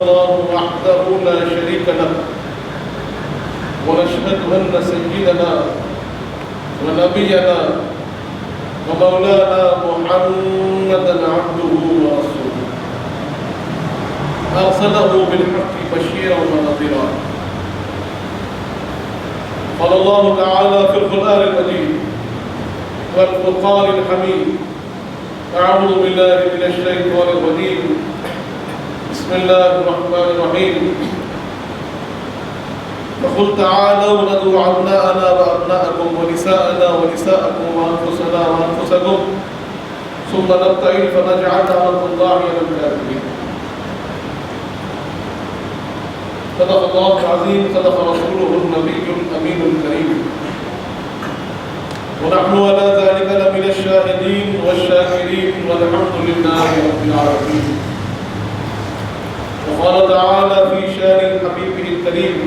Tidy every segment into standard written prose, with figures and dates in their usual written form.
الله وحده لا شريك له ونشهد أن سيدنا ونبينا ومولانا محمدا عبده ورسوله أرسله بالحق بشيرا ونذيرا. قال الله تعالى في القرآن المجيد والفرقان الحميد: أعوذ بالله من الشيطان الرجيم، بسم الله الرحمن الرحيم. فقل تعالوا ندعو أبناءنا وأبناءكم ونساءنا ونساءكم وأنفسنا وأنفسكم ثم نبتهل فنجعل لعنة الله على الكاذبين. صدق الله العظيم، صدق رسوله النبي الأمين الكريم، ونحن على ذلك لمن الشاهدين والشاكرين والحمد لله رب العالمين. وقال تعالى في شان حبيبه الكريم: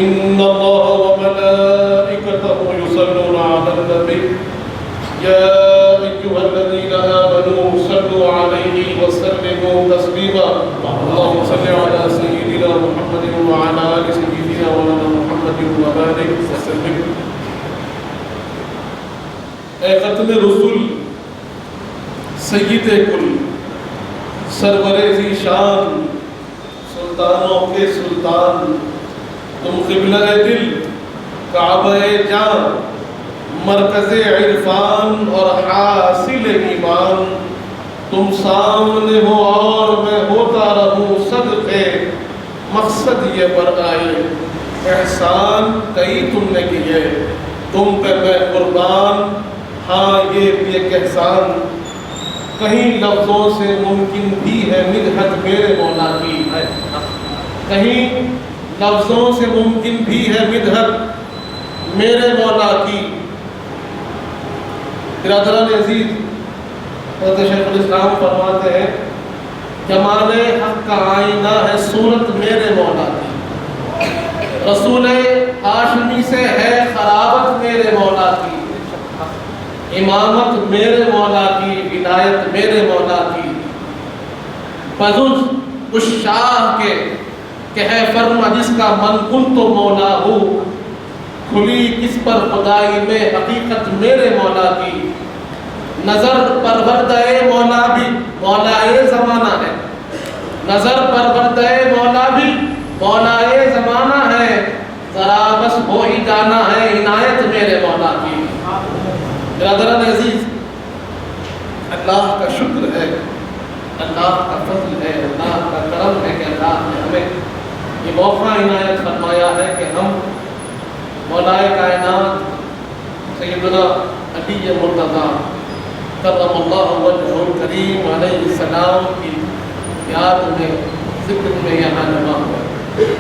إن الله وملائكته يصلون على النبي يا أيها الذين آمنوا صلوا عليه وسلموا تسليما. اللهم صل على سيدنا محمد وعلى آل سيدنا مولانا محمد وبارك وسلم. اے ختم رسول، سید کل، سرور ذی شان، سلطانوں کے سلطان، تم قبلہ دل، کعبہ جان، مرکز عرفان اور حاصل ایمان. تم سامنے ہو اور میں ہوتا رہوں صدقے مقصد یہ پر آئے. احسان کئی تم نے کیے، تم پہ میں قربان، ہاں یہ بھی ایک احسان. کہیں لفظوں سے ممکن بھی ہے مدحت میرے مولا کی، کہیں لفظوں سے ممکن بھی ہے مدحت میرے مولا کی. برادران عزیز، حضرت شیخ الاسلام فرماتے ہیں جمال حق کا آئینہ ہے صورت میرے مولا کی. رسول ہاشمی سے ہے خرابت میرے مولا کی. امامت میرے مولا کی، ولایت میرے مولا کی. بجز اس شاہ کے کہ ہے فرما جس کا من کن تو مولا ہو، کھلی کس پر خدائی میں حقیقت میرے مولا کی. نظر پروردہ مولا بھی مولا زمانہ ہے، نظر پروردہ مولا بھی مولا زمانہ ہے. ذرا بس ہو ہی جانا ہے عنایت میرے مولا کی. برادران عزیز، اللہ کا شکر ہے، اللہ کا فضل ہے، اللہ کا کرم ہے کہ اللہ نے ہمیں یہ موقع عنایت فرمایا ہے کہ ہم مولائے کائنات سیدنا علی مرتضیٰ کرم اللہ وجہہ الکریم علیہ السلام کی یاد میں ذکر میں یہاں جمع ہوئے.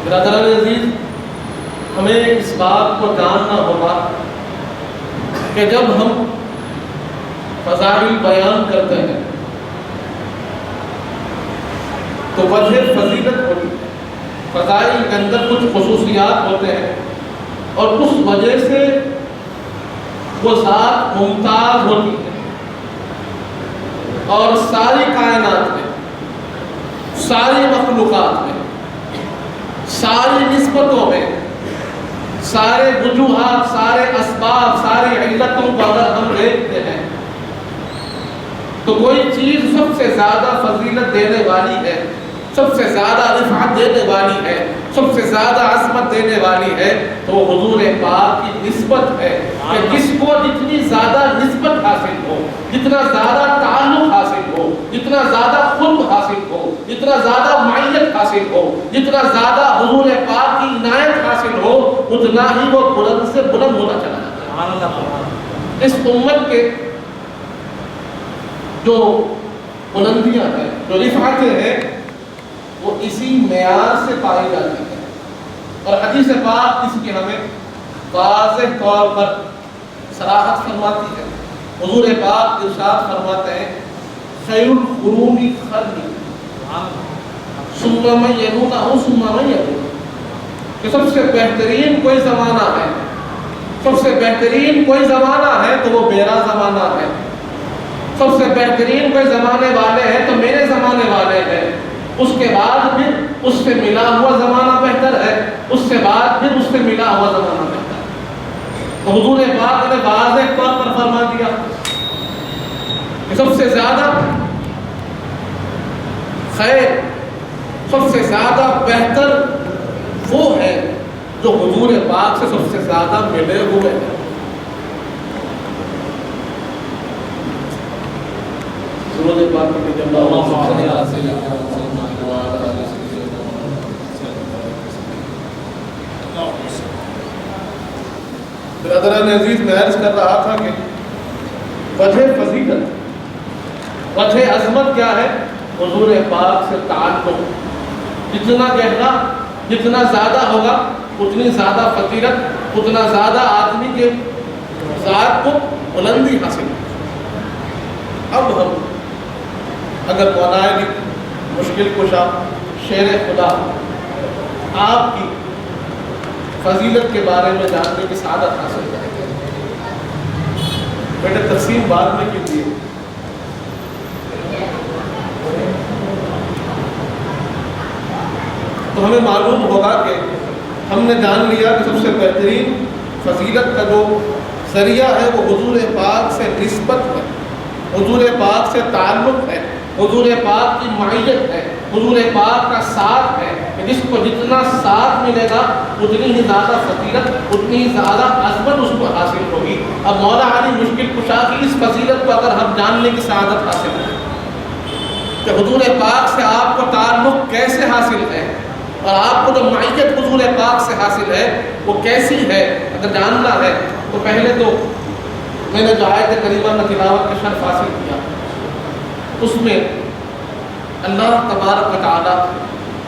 برادران عزیز، ہمیں اس بات کو جاننا ہوگا کہ جب ہم فضائل بیان کرتے ہیں تو وجہ فضیلت ہوتی ہے. فضائل کے اندر کچھ خصوصیات ہوتے ہیں اور اس وجہ سے وہ ذات ممتاز ہوتی ہے. اور ساری کائنات میں، ساری مخلوقات میں، ساری نسبتوں میں، سارے وجوہات، سارے اسباب، ساری علتوں کو اگر ہم دیکھتے ہیں تو کوئی چیز سب سے زیادہ فضیلت دینے والی ہے، سب سے زیادہ رفعت دینے والی ہے، سب سے زیادہ عظمت دینے والی ہے تو وہ حضور پاک کی نسبت ہے. کہ جس کو جتنی زیادہ نسبت حاصل ہو، جتنا زیادہ تعلق حاصل ہو، جتنا زیادہ خلق حاصل ہو، جتنا زیادہ معیت حاصل ہو، جتنا زیادہ حضور پاک کی عنایت حاصل ہو، اتنا ہی وہ بلند سے بلند ہونا چلا جاتا ہے. اس امت کے جو بلندیاں ہیں، جو رفعتیں ہیں، وہ اسی معیار سے پائی جاتی ہے. اور حدیث پاک اس کی ہمیں واضح طور پر صراحت فرماتی ہے. حضور پاک ارشاد فرماتے ہیں: خیر القرون قرنی ثم من یلونہ ثم من یلونہ. کہ سب سے بہترین کوئی زمانہ ہے، سب سے بہترین کوئی زمانہ ہے تو وہ میرا زمانہ ہے. سب سے بہترین کوئی زمانے والے ہیں تو میرے زمانے والے ہیں. اس کے بعد پھر اس سے ملا ہوا زمانہ بہتر ہے، اس سے بعد پھر اس سے ملا ہوا زمانہ بہتر ہے۔ تو حضور پاک نے واضح طور پر فرما دیا کہ سب سے زیادہ خیر، سب سے زیادہ بہتر وہ ہے جو حضور پاک سے سب سے زیادہ ملے ہوئے ہیں۔ حضور پاک کی جب برادران عزیز، میں عرض کر رہا تھا کہ وجہ فضیلت، وجہ عظمت کیا ہے؟ حضور پاک سے تعلق جتنا گہرا، جتنا زیادہ ہوگا اتنی زیادہ فضیلت، اتنا زیادہ آدمی کے ذات کو بلندی حاصل ہے۔ اب ہم اگر مولا علی مشکل کشا شیر خدا آپ کی فضیلت کے بارے میں جاننے کی سعادت حاصل کریں گے، بیٹے تقسیم بعد میں کیجیے۔ تو ہمیں معلوم ہوگا کہ ہم نے جان لیا کہ سب سے بہترین فضیلت کا جو ذریعہ ہے وہ حضور پاک سے نسبت ہے، حضور پاک سے تعلق ہے، حضور پاک کی معیت ہے، حضور پاک کا ساتھ ہے، کہ جس کو جتنا ساتھ ملے گا اتنی ہی زیادہ فضیلت، اتنی ہی زیادہ عظمت اس کو حاصل ہوگی۔ اب مولا علی مشکل کشا کی اس فضیلت کو اگر ہم جاننے کی سعادت حاصل کریں کہ حضور پاک سے آپ کو تعلق کیسے حاصل ہے اور آپ کو جو معیت حضور پاک سے حاصل ہے وہ کیسی ہے، اگر جاننا ہے تو پہلے تو میں نے جو آیت کریمہ میں تلاوت کا شرف حاصل کیا، اس میں اللہ تبارک و تعالی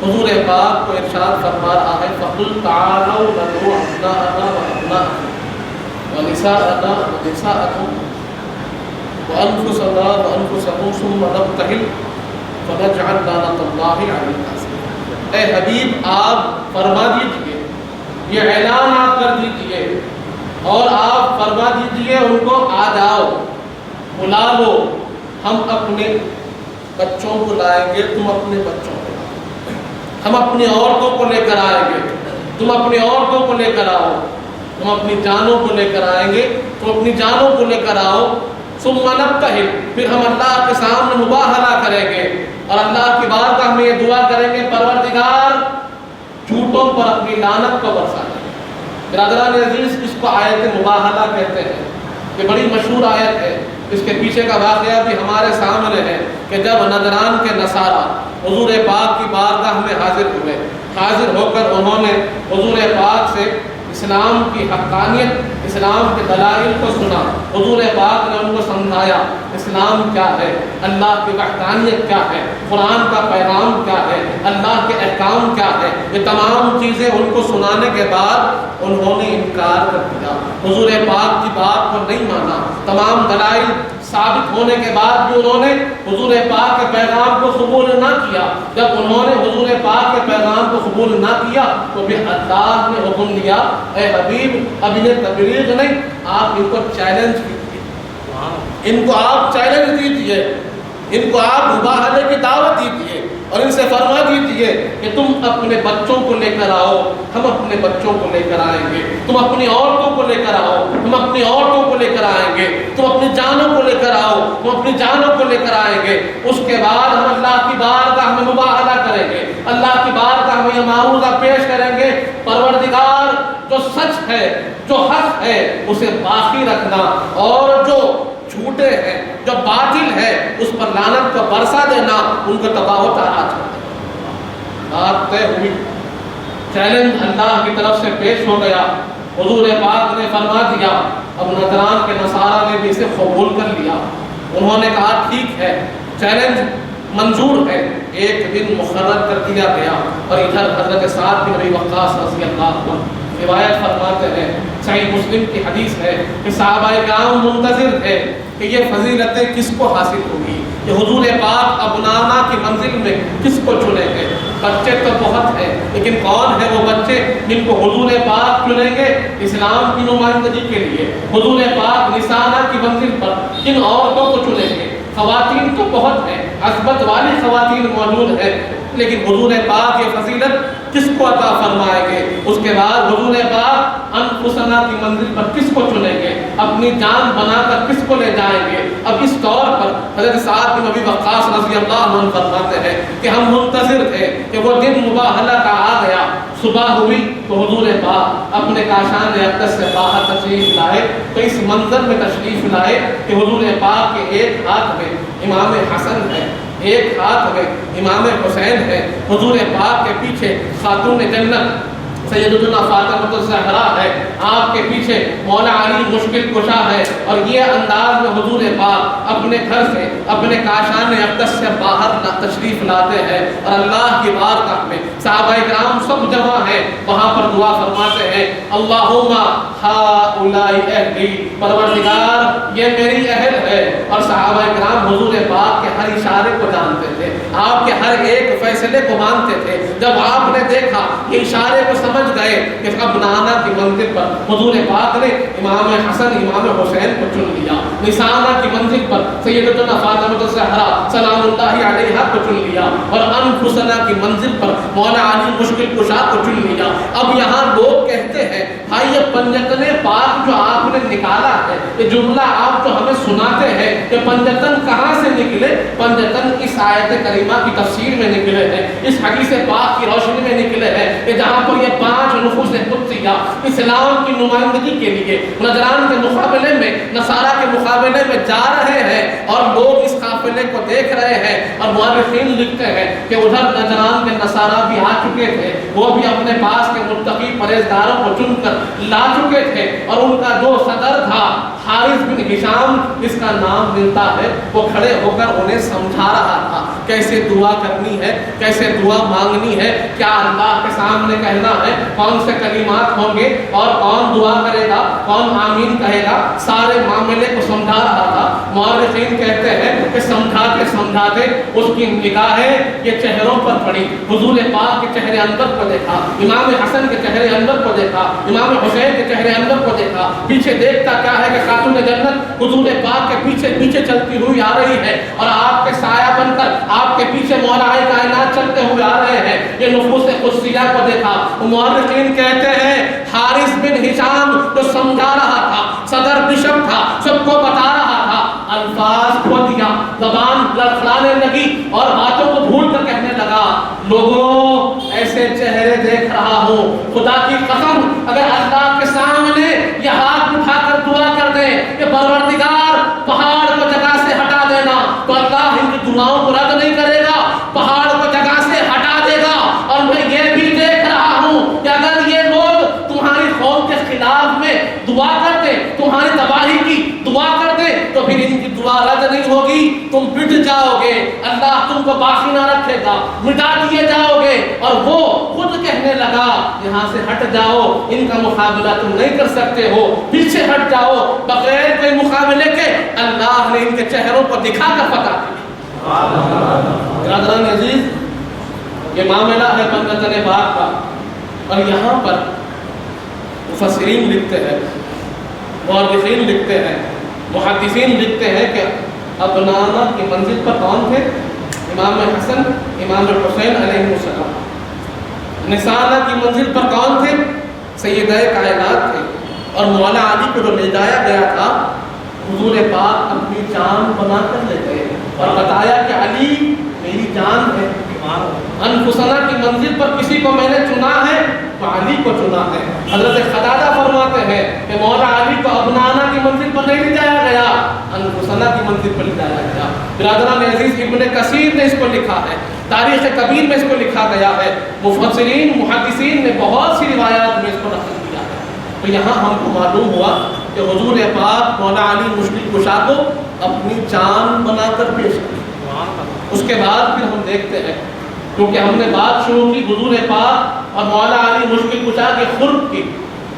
حضور پاک کو ارشاد فرما رہا ہے فَقُلْ تَعَالَوْا نَدْعُ أَبْنَاءَنَا وَأَبْنَاءَكُمْ وَنِسَاءَنَا وَنِسَاءَكُمْ وَأَنفُسَنَا وَأَنفُسَكُمْ ثُمَّ نَبْتَهِلْ فَنَجْعَلْ لَعْنَتَ اللَّهِ عَلَى الْكَاذِبِينَ۔ اے حبیب آپ فرما دیجئے، یہ اعلان آپ کر دیجئے اور آپ فرما دیجئے ان کو آ جاؤ، بلا لو، ہم اپنے بچوں کو لائیں گے، تم اپنے بچوں کو لاؤ، ہم اپنی عورتوں کو لے کر آئیں گے، تم اپنی عورتوں کو لے کر آؤ، تم اپنی جانوں کو لے کر آئیں گے، تم اپنی جانوں کو لے کر آؤ، ثم نبتہل، پھر ہم اللہ کے سامنے مباہلہ کریں گے اور اللہ کی بارگاہ میں یہ دعا کریں گے پروردگار جھوٹوں پر اپنی لعنت کو برسا دے۔ برادران عزیز، اس کو آیت مباہلہ کہتے ہیں، یہ بڑی مشہور آیت ہے، اس کے پیچھے کا واقعہ بھی ہمارے سامنے ہے کہ جب نجران کے نصارہ حضور پاک کی بارگاہ میں حاضر ہوئے، حاضر ہو کر انہوں نے حضور پاک سے اسلام کی حقانیت، اسلام کے دلائل کو سنا، حضور پاک نے ان کو سمجھایا اسلام کیا ہے، اللہ کی وحدانیت کیا ہے، قرآن کا پیغام کیا ہے، اللہ کے احکام کیا ہے، یہ تمام چیزیں ان کو سنانے کے بعد انہوں نے انکار کر دیا، حضور پاک کی بات کو نہیں مانا، تمام دلائل ثابت ہونے کے بعد بھی انہوں نے حضور پاک کے پیغام کو قبول نہ کیا۔ جب انہوں نے حضور پاک کے پیغام کو قبول نہ کیا تو پھر اللہ نے حکم دیا اے حبیب اب انہیں تبلیغ نہیں، آپ ان کو چیلنج کیجیے، ان کو آپ چیلنج دیجیے، ان کو آپ مباہلے کی دعوت دیجیے اور ان سے فرما دیجیے کہ تم اپنے بچوں کو لے کر آؤ، ہم اپنے بچوں کو لے کر آئیں گے، تم اپنی عورتوں کو لے کر آؤ، ہم اپنی عورتوں کو لے کر آئیں گے، تم اپنی جانوں کو لے کر آؤ، ہم اپنی جانوں کو لے کر آئیں گے۔ اس کے بعد ہم اللہ کی بارگاہ میں مباہلہ کریں گے، اللہ کی بارگاہ میں یہ معروضہ پیش کریں گے پروردگار جو سچ ہے، جو حق ہے اسے باقی رکھنا، اور جو جھوٹے ہیں، جو باطل ہے اس پر لعنت کو برسا دینا، ان کو تباہ و تباہ کر دینا۔ بات طے ہوئی، چیلنج اللہ کی طرف سے پیش ہو گیا، حضور پاک نے فرما دیا، اب نجران کے نصارہ نے بھی اسے قبول کر لیا، انہوں نے کہا ٹھیک ہے چیلنج منظور ہے۔ ایک دن مقرر کر دیا گیا اور ادھر حضرت سعد بن ابی وقاص رضی اللہ عنہ روایت فرماتے ہیں، صحیح مسلم کی حدیث ہے کہ صحابہ کرام منتظر تھے کہ یہ فضیلتیں کس کو حاصل ہوگی، کہ حضور پاک ابنانا کی منزل میں کس کو چنیں گے۔ بچے تو بہت ہیں لیکن کون ہیں وہ بچے جن کو حضور پاک چنیں گے اسلام کی نمائندگی کے لیے؟ حضور پاک نسانہ کی منزل پر کن عورتوں کو چنیں گے؟ خواتین تو بہت ہیں، عصبت والی خواتین موجود ہیں، لیکن حضور پاک یہ فضیلت کس کو عطا فرمائیں گے؟ اس کے بعد حضور پاک انفسنا کی منزل پر کس کو چنیں گے؟ اپنی جان بنا کر کس کو لے جائیں گے؟ اب اس طور پر حضرت سعد بن ابی وقاص رضی اللہ عنہ فرماتے ہیں کہ ہم منتظر تھے کہ وہ دن مباہلہ کا آ گیا، صبح ہوئی تو حضور پاک اپنے کاشان اقدس سے باہر تشریف لائے، تو اس منظر میں تشریف لائے کہ حضور پاک کے ایک ہاتھ میں امام حسن ہے، ایک ہاتھ میں امام حسین ہے، حضور پاک کے پیچھے خاتون جنت سیدتنا فاطمہ الزہرا ہے، آپ کے پیچھے مولا علی مشکل کشا ہے، اور یہ انداز میں حضور پاک اپنے گھر سے اپنے کاشان اقدس سے باہر تشریف لاتے ہیں، اور اللہ کی بارگاہ میں صحابہ کرام سب جمع ہیں، وہاں پر دعا فرماتے ہیں اللہم ہؤلاء اہلی، پروردگار یہ میری اہل ہے۔ اور صحابہ کرام حضور پاک کے ہر اشارے کو جانتے تھے، آپ کے ہر ایک فیصلے کو مانتے تھے۔ جب آپ نے دیکھا یہ اشارے کو سمجھ گئے کہ اب نانا کی منزل پر حضور پاک نے امام حسن امام حسین کو چن لیا، نسانہ کی منزل پر سیدتنا فاطمہ الزہرا سلام اللہ علیہا کو چن لیا، اور انفسنا کی منزل پر مولا علی مشکل کشا کو چن لیا۔ اب یہاں لوگ کہتے ہیں بھائی یہ پنجتن پاک جو آپ نے نکالا ہے، یہ جملہ آپ جو ہمیں سناتے ہیں، کہ پنجتن کہاں سے نکلے؟ پنجتن اس آیت کریمہ کی تفسیر میں نکلے ہیں، اس حدیث پاک کی روشنی میں نکلے ہیں، کہ جہاں پر یہ 5 نفوس قدسیہ اسلام کی نمائندگی کے لیے نجران کے مقابلے میں نصارہ کے مقابلے میں جا رہے ہیں، اور لوگ اس قافلے کو دیکھ رہے ہیں، اور مورخین لکھتے ہیں کہ ادھر نجران کے نصارہ بھی آ چکے تھے، وہ بھی اپنے پاس کے متقی پرہیزگاروں کو چن کر لا چکے تھے، اور ان کا جو صدر تھا حارث بن ہشام جس کا نام ملتا ہے، وہ کھڑے ہو کر انہیں سمجھا رہا تھا کیسے دعا کرنی ہے، کیسے دعا مانگنی ہے، کیا اللہ کے سامنے کہنا ہے، کون سے کلمات ہوں گے، اور کون دعا کرے گا، کون آمین کہے گا، سارے معاملے کو سمجھا رہا تھا۔ مورخین کہتے ہیں کہ سمجھاتے سمجھاتے اس کی نگاہیں یہ چہروں پر پڑی، حضور پاک کے چہرے انور کو دیکھا، امام حسن کے چہرے انور کو دیکھا، امام حسین کے چہرے انور کو دیکھا، پیچھے دیکھتا کیا ہے کہ خاتون جنت حضور پاک کے پیچھے پیچھے چلتی ہوئی آ رہی ہے، اور آپ کے سایہ بن کر آپ کے پیچھے مولا کائنات چلتے ہوئے آ رہے ہیں۔ یہ نفوس قدسیہ کو دیکھا۔ مورخین کہتے ہیں حارث بن ہشام جو سمجھا رہا تھا، صدر بشپ تھا، سب کو بتا رہا تھا، الفاظ کھو دیا، زبان لڑکھڑانے لگی، اور باتوں کو بھول کر کہنے لگا لوگوں ایسے چہرے دیکھ رہا ہوں، خدا کی قسم اگر اللہ کے سامنے یہ ہاتھ اٹھا کر دعا کر دے کہ پروردگار پہاڑ کو جگہ سے ہٹا دینا، تو اللہ ان کی دعاؤں کو رد نہیں کرے گا، پہاڑ کو جگہ سے ہٹا دے گا۔ اور میں یہ بھی دیکھ رہا ہوں کہ اگر یہ لوگ تمہاری قوم کے خلاف میں دعا کرتے، تمہاری تباہی کی دعا کرتے، تو پھر ان کی دعا رد نہیں ہوگی، تم مٹ جاؤ گے، اللہ تم کو باقی نہ رکھے گا، مٹا دیے جاؤ گے۔ اور وہ خود کہنے لگا یہاں سے ہٹ جاؤ، ان کا مقابلہ تم نہیں کر سکتے ہو، پیچھے ہٹ جاؤ، بغیر کوئی مقابلے کے اللہ نے ان کے چہروں کو دکھا کر فتح دی۔ برادران عزیز، یہ معاملہ ہے پنجتن پاک کا، اور یہاں پر مفسرین لکھتے ہیں، مورخین لکھتے ہیں، محدثین لکھتے ہیں کہ ابنانہ کی منزل پر کون تھے؟ امام حسن امام حسین علیہ السلام۔ نسانہ کی منزل پر کون تھے؟ سیدہ کائنات تھے، اور مولا علی کو جو لے جایا گیا تھا حضور پاک اپنی جان بنا کر لے گئے، اور بتایا کہ علی میری جان ہے۔ انفسنا کی منزل پر کسی کو میں نے چنا ہے تو علی کو چنا ہے۔ حضرت قتادہ فرماتے ہیں کہ مولا علی کو ابنانہ کی منزل پر نہیں لے جایا گیا، انفسنا کی منزل پر لے جایا گیا۔ برادران عزیز، ابن کثیر نے اس کو لکھا ہے، تاریخ کبیر میں اس کو لکھا گیا ہے، مفسرین محدثین نے بہت سی روایات میں اس کو نقل کیا ہے۔ تو یہاں ہم کو معلوم ہوا کہ حضور پاک مولا علی مشکل کشا کو اپنی جان بنا کر پیش کی۔ اس کے بعد پھر ہم دیکھتے ہیں، کیونکہ ہم نے بات شروع کی حضور پاک اور مولا علی مشکل کشا کے قرب کی،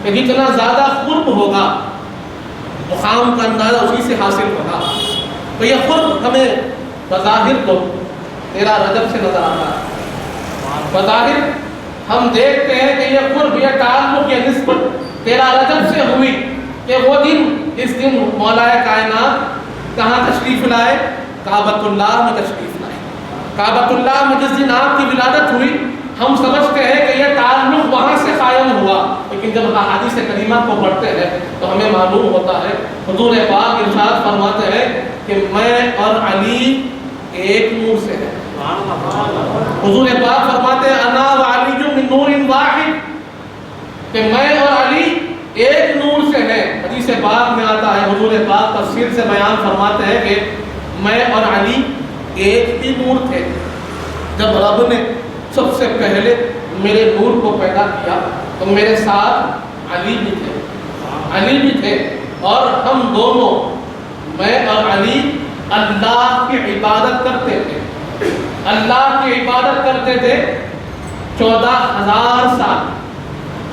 کہ جتنا زیادہ قرب ہوگا مقام کا اندازہ اسی سے حاصل ہوگا۔ تو یہ قرب ہمیں بظاہر کو 13 رجب سے نظر آتا ہے، بظاہر ہم دیکھتے ہیں کہ یہ قرب، یہ تعلق، یہ نسبت 13 رجب سے ہوئی، کہ وہ دن، اس دن مولا کائنات کہاں تشریف لائے؟ کعبۃ اللہ میں تشریف لائے۔ کعبۃ اللہ میں جس دن آپ کی ولادت ہوئی ہم سمجھتے ہیں کہ یہ تعلق وہاں سے قائم ہوا، لیکن جب احادیث کریمہ کو پڑھتے ہیں تو ہمیں معلوم ہوتا ہے حضور پاک ارشاد فرماتے ہیں کہ میں اور علی ایک نور سے ہیں۔ حضور پاک فرماتے ہیں انا وعلی من نور واحد، کہ میں اور علی ایک نور سے ہیں۔ حدیث پاک میں آتا ہے، حضور پاک تفصیل سے بیان فرماتے ہیں کہ میں اور علی ایک ہی نور تھے۔ جب رب نے سب سے پہلے میرے نور کو پیدا کیا تو میرے ساتھ علی بھی تھے اور ہم دونوں، میں اور علی، اللہ کی عبادت کرتے تھے۔ اللہ کی عبادت کرتے تھے 14,000 سال،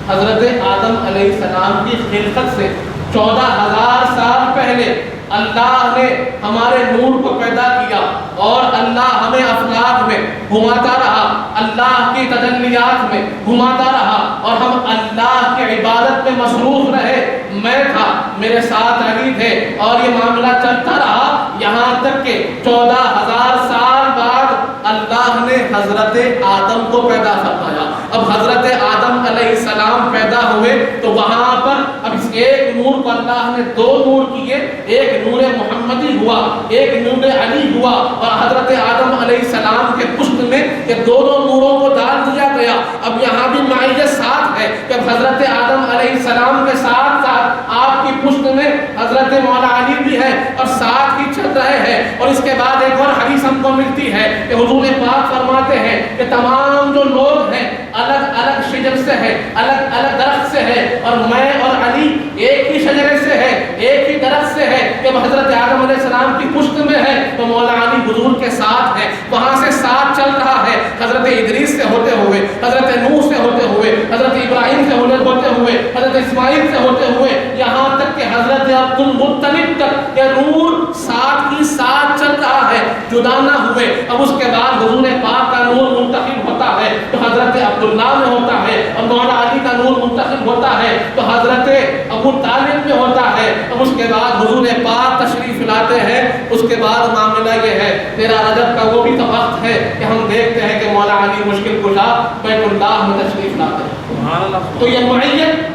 حضرت آدم علیہ السلام کی خلقت سے 14,000 سال پہلے اللہ نے ہمارے نور کو پیدا کیا اور اللہ ہمیں افلاک میں گھماتا رہا، اللہ کی تجلیات میں گھماتا رہا اور ہم اللہ کی عبادت میں مصروف رہے۔ میں تھا، میرے ساتھ علی تھے اور یہ معاملہ چلتا رہا یہاں تک کہ 14,000 سال بعد اللہ نے حضرت آدم کو پیدا فرمایا۔ اب حضرت آدم علیہ السلام پیدا ہوئے تو وہاں پر اب اس ایک نور کو اللہ نے دو نور کیے، ایک نور محمدی ہوا، ایک نور علی ہوا، اور حضرت آدم علیہ السلام کے پشت میں یہ دونوں نوروں کو ڈال دیا گیا۔ اب یہاں بھی معیت ساتھ ہے کہ حضرت آدم علیہ السلام کے ساتھ ساتھ آپ کی پشت میں حضرت مولا علی بھی ہے اور ساتھ ہی چل رہے ہیں۔ اور اس کے بعد ایک اور حدیث ہم کو ملتی ہے کہ حضور پاک فرماتے ہیں کہ تمام جو لوگ ہیں الگ الگ شجر سے ہے، الگ الگ درخت سے ہے، اور میں اور علی ایک ہی شجرے سے ہے، ایک ہی درخت سے ہے۔ جب حضرت آدم علیہ السلام کی پشت میں ہے تو مولا علی حضور کے ساتھ ہے، وہاں سے ساتھ چل رہا ہے، حضرت ادریس سے ہوتے ہوئے، حضرت نوح سے ہوتے ہوئے، حضرت ابراہیم سے ہوتے ہوئے، حضرت اسماعیل سے ہوتے ہوئے، یہاں تک کہ حضرت عبد المطلب تک یہ نور ساتھ ہی ساتھ چل رہا ہے، جدا نہ ہوئے۔ اب اس کے بعد حضور پاک کا نور منتقل ہوتا ہے تو حضرت عبداللہ میں ہوتا ہے، اور مولا علی کا نور منتقل ہوتا ہے تو حضرت ابو طالب میں ہوتا ہے۔ اب اس کے بعد حضور پاک تشریف لاتے ہیں۔ اس کے بعد معاملہ یہ ہے 13 رجب کا وہ بھی تو وقت ہے کہ ہم دیکھتے ہیں کہ مولا علی مشکل کشا بیت اللہ میں تشریف لاتے ہیں۔ تو یہ معیت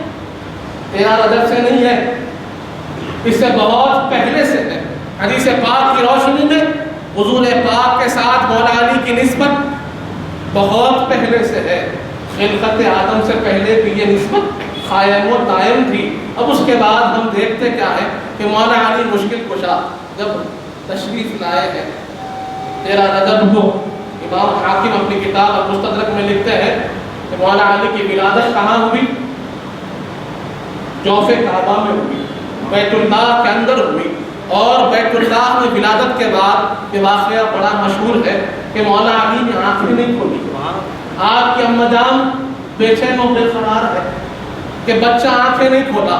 13 رجب سے نہیں ہے، اس سے بہت پہلے سے ہے۔ حدیث پاک کی روشنی میں حضور پاک کے ساتھ مولا علی کی نسبت بہت پہلے سے ہے۔ خلقت آدم سے پہلے بھی یہ نسبت قائم و دائم تھی۔ اب اس کے بعد ہم دیکھتے کیا ہے کہ مولا علی مشکل کشا جب تشریف لائے ہیں 13 رجب کو، امام حاکم اپنی کتاب المستدرک میں لکھتے ہیں کہ مولا علی کی ولادت کہاں ہوئی؟ جوف کعبہ میں ہوئی، بیت اللہ کے اندر ہوئی۔ اور بیت اللہ میں ولادت کے بعد یہ واقعہ بڑا مشہور ہے کہ مولا علی نے آنکھیں نہیں کھولی۔ آپ کی اماں جان بے چین و بے قرار ہے کہ بچہ آنکھیں نہیں کھولا،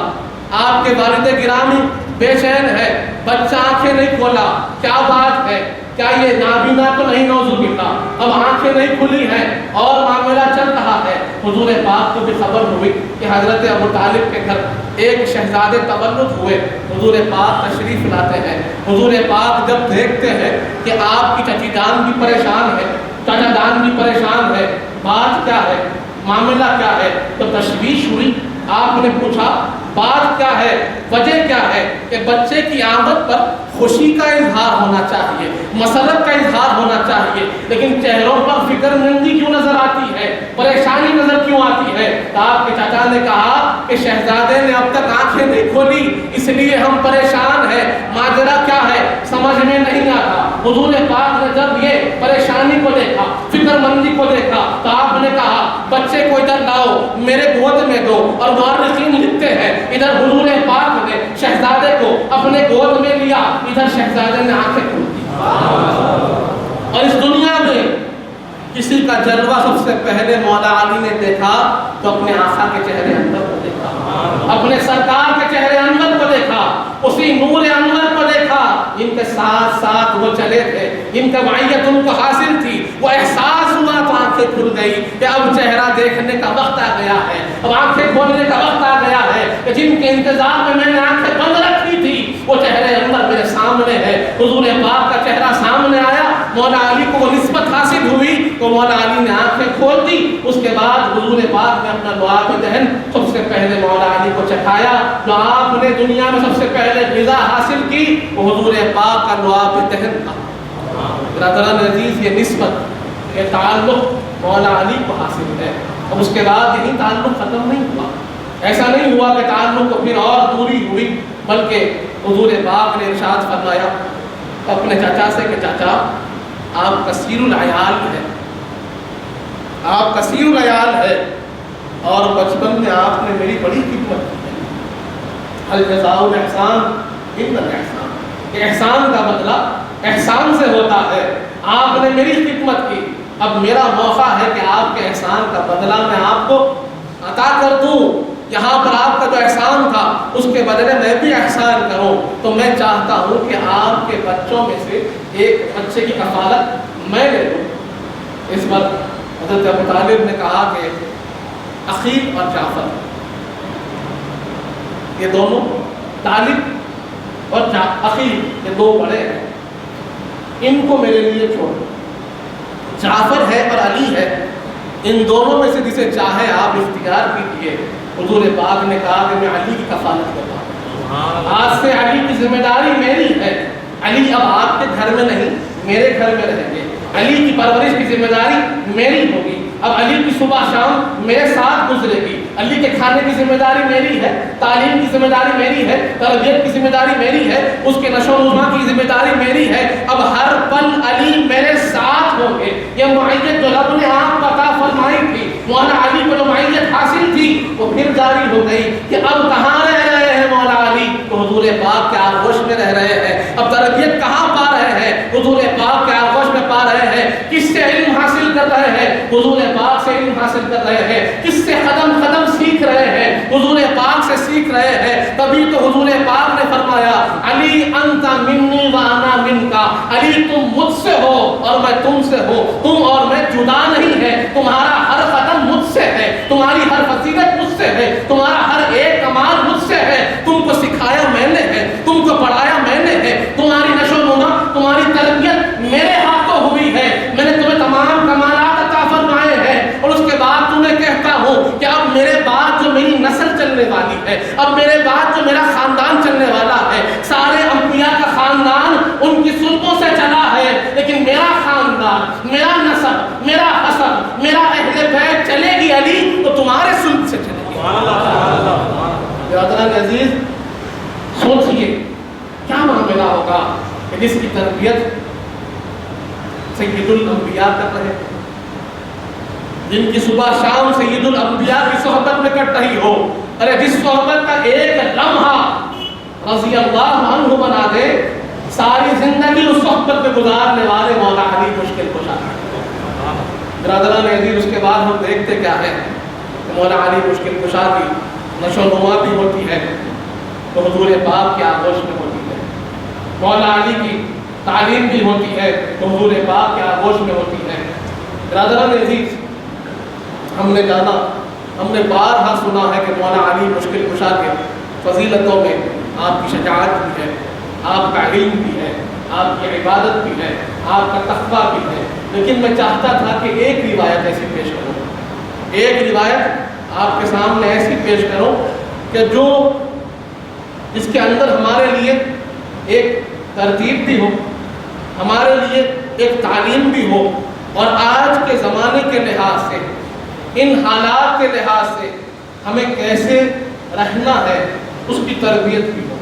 آپ کے والد گرامی بے چین ہے، بچہ آنکھیں نہیں کھولا، کیا بات ہے، کیا یہ نابینا تو نہیں؟ نعوذ باللہ، اب آنکھیں نہیں کھلی ہیں اور معاملہ چل رہا ہے۔ حضور پاک کو بھی خبر ہوئی کہ حضرت ابو طالب کے گھر ایک شہزادے تولد ہوئے۔ حضور پاک تشریف لاتے ہیں۔ حضور پاک جب دیکھتے ہیں کہ آپ کی چچی جان بھی پریشان ہے، چچا جان بھی پریشان ہے، بات کیا ہے، معاملہ کیا ہے، تو تشویش ہوئی۔ آپ نے پوچھا بات کیا ہے، وجہ کیا ہے؟ کہ بچے کی آمد پر خوشی کا اظہار ہونا چاہیے، مسرت کا اظہار ہونا چاہیے، لیکن چہروں پر فکر مندی کیوں نظر آتی ہے، پریشانی نظر کیوں آتی ہے؟ تو آپ کے چچا نے کہا کہ شہزادے نے اب تک آنکھیں نہیں کھولی، اس لیے ہم پریشان ہیں۔ ماجرا کیا ہے سمجھ میں نہیں آتا۔ حضور پاک نے جب یہ پریشانی کو دیکھا، فکر مندی کو دیکھا، تو آپ نے کہا بچے کو ادھر لاؤ، میرے گود میں دو۔ اور مورخین لکھتے ہیں ادھر حضور پاک نے شہزادے کو اپنے گود میں لیا، ادھر شہزادے نے آنکھیں کھول دی۔ اور اس دنیا میں کسی کا جلوہ سب سے پہلے مولا علی نے دیکھا تو اپنے آقا کے چہرے انور کو دیکھا، اپنے سرکار کے چہرے انور کو دیکھا، اسی نور انور کو دیکھا جن کے ساتھ ساتھ وہ چلے تھے، جن کا معیت ان کو حاصل تھی۔ وہ احساس ہوا تو آنکھیں کھل گئی کہ اب چہرہ دیکھنے کا وقت آ گیا ہے، اب آنکھیں کھولنے کا وقت آ گیا ہے کہ جن کے انتظار میں میں نے آنکھیں بند رکھی تھی وہ چہرے انور میرے سامنے ہے۔ حضور پاک کا چہرہ سامنے آیا، مولا علی کو وہ نسبت حاصل مولا علی نے آنکھیں کھول دی. اس کے بعد حضور پاک نے اپنا لعاب دہن سب سے پہلے مولا علی کو چکھایا. جو آپ نے دنیا میں سب سے پہلے غذا حاصل کی وہ حضور پاک کا لعاب دہن تھا. برادران عزیز یہ نسبت یہ تعلق مولا علی کو حاصل ہے. اب اس کے بعد یہی تعلق ختم نہیں ہوا. ایسا نہیں ہوا کہ تعلق کو پھر اور دوری ہوئی, بلکہ حضور پاک نے ارشاد فرمایا اپنے چچا سے کہ چچا آپ کثیر العیال ہیں, آپ کثیر العیال ہے اور بچپن میں آپ نے میری بڑی خدمت کی ہے. هل جزاء الاحسان الا الاحسان. احسان کا بدلہ احسان سے ہوتا ہے. آپ نے میری خدمت کی, اب میرا موقع ہے کہ آپ کے احسان کا بدلہ میں آپ کو عطا کر دوں. یہاں پر آپ کا جو احسان تھا اس کے بدلے میں بھی احسان کروں. تو میں چاہتا ہوں کہ آپ کے بچوں میں سے ایک بچے کی کفالت میں لے لوں. اس وقت حضرت ابو طالب نے کہا کہ عقیل اور جعفر یہ دونوں, طالب اور عقیل یہ دو بڑے ہیں, ان کو میرے لیے چھوڑ. جعفر ہے اور علی ہے, ان دونوں میں سے جسے چاہے آپ اختیار کیجیے. حضور پاک نے کہا کہ میں علی کی کفالت کرتا ہوں. آج سے علی کی ذمہ داری میری ہے. علی اب آپ کے گھر میں نہیں میرے گھر میں رہیں گے. علی کی پرورش کی ذمہ داری میری ہوگی. اب علی کی صبح شام میرے ساتھ گزرے گی. علی کے کھانے کی ذمہ داری میری ہے, تعلیم کی ذمہ داری میری ہے, تربیت کی ذمہ داری میری ہے, اس کے نشو و نما کی ذمہ داری میری ہے. اب ہر پل علی میرے ساتھ ہوں گے. یہ معیت جو رب نے آپ عطا فرمائی تھی, مولا علی کو جو معیت حاصل تھی وہ پھر جاری ہو گئی کہ اب کہاں رہ رہے ہیں مولا علی, تو حضور پاک کے آغوش میں رہ رہے ہیں. اب تربیت کہاں پا رہے ہیں, حضور پاک کے آغوش میں پا رہے ہیں. کس سے علم حاصل کر رہے ہیں, حضور پاک سے علم حاصل کر رہے ہیں. کس سے قدم قدم سیکھ رہے ہیں, حضور پاک سے سیکھ رہے ہیں. تبھی تو حضور پاک نے فرمایا علی انت منی و انا منکا, علی تم مجھ سے ہو اور میں تم سے ہوں, تم اور میں جدا نہیں ہے. تمہارا ہر قدم مجھ سے ہے, تمہاری ہر فضیلت مجھ سے ہے, تمہارا ہر ایک کمال مجھ سے ہے. تم کو سکھایا میں نے ہے, تم کو پڑھایا میں نے ہے, تمہاری نشو و نما تمہاری تربیت میرے ہاتھوں ہوئی ہے. میں نے تمہیں تمام کمالات عطا فرمائے ہیں. اور اس کے بعد تمہیں کہتا ہوں کہ اب میرے بعد جو میری نسل چلنے والی ہے, اب میرے بعد جو میرا خاندان چلنے والا ہے, سارے انبیاء کا خاندان ان کی سلطوں سے چلا ہے, لیکن میرا خاندان, میرا نسب, میرا حسب, میرا اہل بیت چلے گی علی تو تمہارے سلط سے چلے گی. برادران عزیز سوچئے کیا معاملہ ہوگا کہ جس کی تربیت سید الانبیاء کر رہے ہیں, جن کی صبح شام سید الانبیاء کی صحبت میں کٹ رہی ہو. ارے جس صحبت کا ایک لمحہ رضی اللہ عنہ بنا دے, ساری زندگی اس صحبت میں گزارنے والے مولا علی مشکل کشا. برادران عزیز اس کے بعد ہم دیکھتے کیا ہے کہ مولا علی مشکل کشا کی نشو و نما بھی ہوتی ہے تو حضور پاک کے آغوش میں ہوتی ہے. مولا علی کی تعلیم بھی ہوتی ہے تو حضور پاک کے آغوش میں ہوتی ہے. برادران عزیز ہم نے جانا, ہم نے بارہا سنا ہے کہ مولا علی مشکل کشا کے فضیلتوں میں آپ کی شجاعت بھی ہے, آپ کا علم بھی ہے, آپ کی عبادت بھی ہے, آپ کا تقویٰ بھی ہے. لیکن میں چاہتا تھا کہ ایک روایت ایسی پیش کروں, ایک روایت آپ کے سامنے ایسی پیش کروں کہ جو جس کے اندر ہمارے لیے ایک ترتیب بھی ہو, ہمارے لیے ایک تعلیم بھی ہو, اور آج کے زمانے کے لحاظ سے, ان حالات کے لحاظ سے ہمیں کیسے رہنا ہے اس کی تربیت بھی ہو.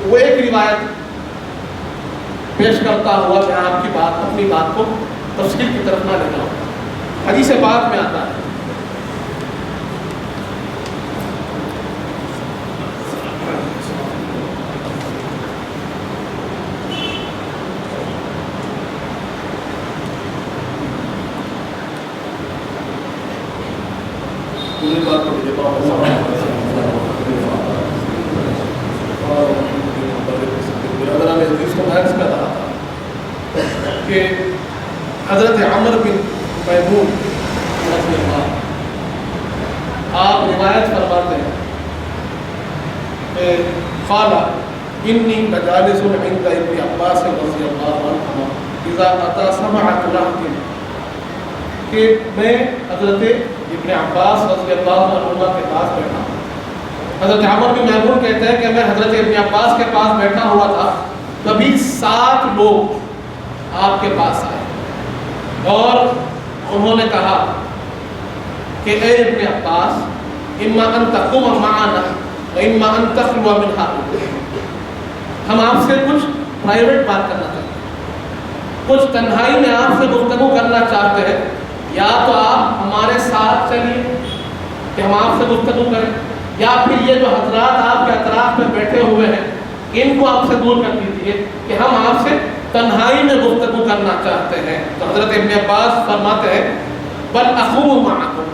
وہ ایک روایت پیش کرتا ہوا میں آپ کی بات, اپنی بات کو تفصیل کی طرف نہ لے جاؤں. حدیث پاک میں آتا ہے کہ حضرت عمر بن میمون رضی اللہ آپ روایت فرماتے ہیں کہ قال انی لجالس عند ابن عباس رضی اللہ عنہما اذا اتى سمعة لحظ کہ میں حضرت ابن عباس رضی اللہ عنہ کے پاس بیٹھا ہوں. حضرت عمر بن میمون کہتے ہیں کہ میں حضرت ابن عباس کے پاس بیٹھا ہوا تھا، کبھی 7 لوگ آپ کے پاس آئے اور انہوں نے کہا کہ اے ابن عباس، اما ان تقوم معنا و اما ان تخلو من هؤلاء، ہم آپ سے کچھ پرائیویٹ بات کرنا چاہتے ہیں، کچھ تنہائی میں آپ سے گفتگو کرنا چاہتے ہیں، یا تو آپ ہمارے ساتھ چلیے کہ ہم آپ سے گفتگو کریں، یا پھر یہ جو حضرات آپ کے اطراف میں بیٹھے ہوئے ہیں ان کو آپ سے دور کر دیجیے کہ ہم آپ سے تنہائی میں گفتگو کرنا چاہتے ہیں. تو حضرت ابن عباس فرماتے ہیں بل اخوض معکم،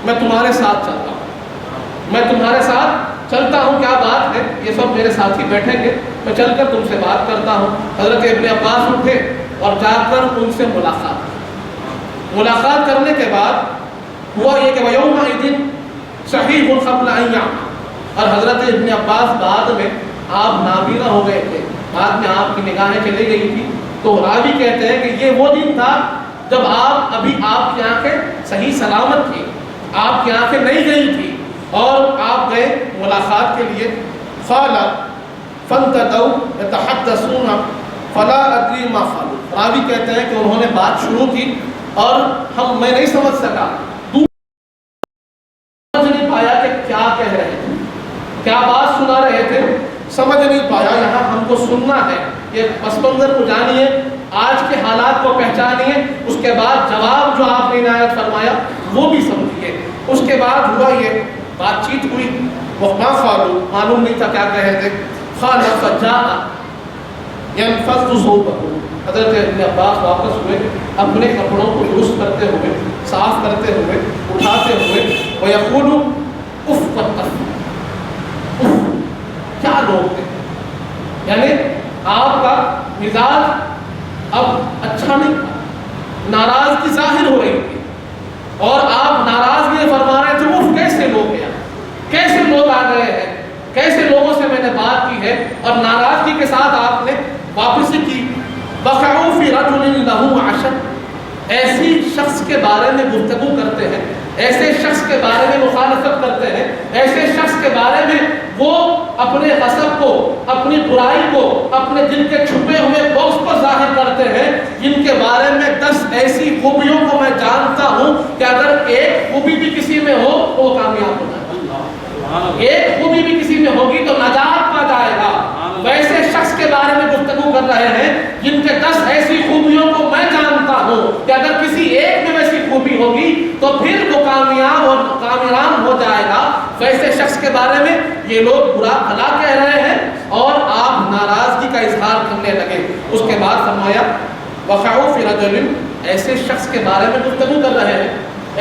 میں تمہارے ساتھ چلتا ہوں، میں تمہارے ساتھ چلتا ہوں، کیا بات ہے، یہ سب میرے ساتھی بیٹھیں گے، میں چل کر تم سے بات کرتا ہوں. حضرت ابن عباس اٹھے اور جا کر ان سے ملاقات کرنے کے بعد ہوا یہ کہ وَيَوْمَئِذٍ صحیح قبل ان یعمى، اور حضرت ابن عباس بعد میں آپ نابینا ہو گئے تھے، بعد میں آپ کی نگاہیں چلی گئی تھی. تو راوی کہتے ہیں کہ یہ وہ دن تھا جب آپ کی آنکھیں صحیح سلامت تھی، آپ کی آنکھیں نہیں گئی تھی اور آپ گئے ملاقات کے لیے. قال فانتدوا يتحدثون فلا ادري ما قالوا، راوی کہتے ہیں کہ انہوں نے بات شروع کی اور میں نہیں سمجھ سکا، سمجھ نہیں پایا کہ کیا کہہ رہے تھے، کیا بات سنا رہے تھے، سمجھ نہیں پایا. یہاں ہم کو سننا ہے، یہ پس منظر کو جانیے، آج کے حالات کو پہچانیے، اس کے بعد جواب جو آپ نے عنایت فرمایا وہ بھی سمجھیے. اس کے بعد ہوا یہ بات چیت ہوئی، وما قالوا، معلوم نہیں تھا کیا کہے تھے. قال فجاء ينفض صوبه، حضرت ابن عباس واپس ہوئے اپنے کپڑوں کو درست کرتے ہوئے، صاف کرتے ہوئے، اٹھاتے ہوئے، ويقول اف اف، کیا لوگ تھے، یعنی آپ کا مزاج اب اچھا نہیں تھا، ناراضگی ظاہر ہو رہی تھی اور آپ ناراضگی فرما رہے تھے. اف، کیسے لوگ ہیں، کیسے لوگ آ گئے ہیں، کیسے لوگوں سے میں نے بات کی ہے، اور ناراضگی کے ساتھ آپ نے واپسی کی. وقعوا فی رجل له عشر، ایسی شخص کے بارے میں گفتگو کرتے ہیں، ایسے شخص کے بارے میں مخالفت کرتے ہیں، ایسے شخص کے بارے میں وہ اپنے غصب کو، اپنی برائی کو، اپنے دل کے چھپے ہوئے بغض کو ظاہر کرتے ہیں، جن کے بارے میں 10 ایسی خوبیوں کو میں جانتا ہوں کہ اگر ایک خوبی بھی کسی میں ہو تو وہ کامیاب ہو جائے گا، ایک خوبی بھی کسی میں ہوگی تو نجات پا جائے گا. ویسے شخص کے بارے میں گفتگو کر رہے ہیں جن کے 10 ایسی خوبیوں کو میں جانتا ہوں کہ اگر کسی ایک میں ویسی خوبی ہوگی تو پھر وہ کامیاب اور کامیاب ہو جائے گا. ویسے شخص کے بارے میں یہ لوگ برا بھلا کہہ رہے ہیں اور آپ ناراضگی کا اظہار کرنے لگے. اس کے بعد فرمایا وقعوا فی رجل، ایسے شخص کے بارے میں گفتگو کر رہے ہیں،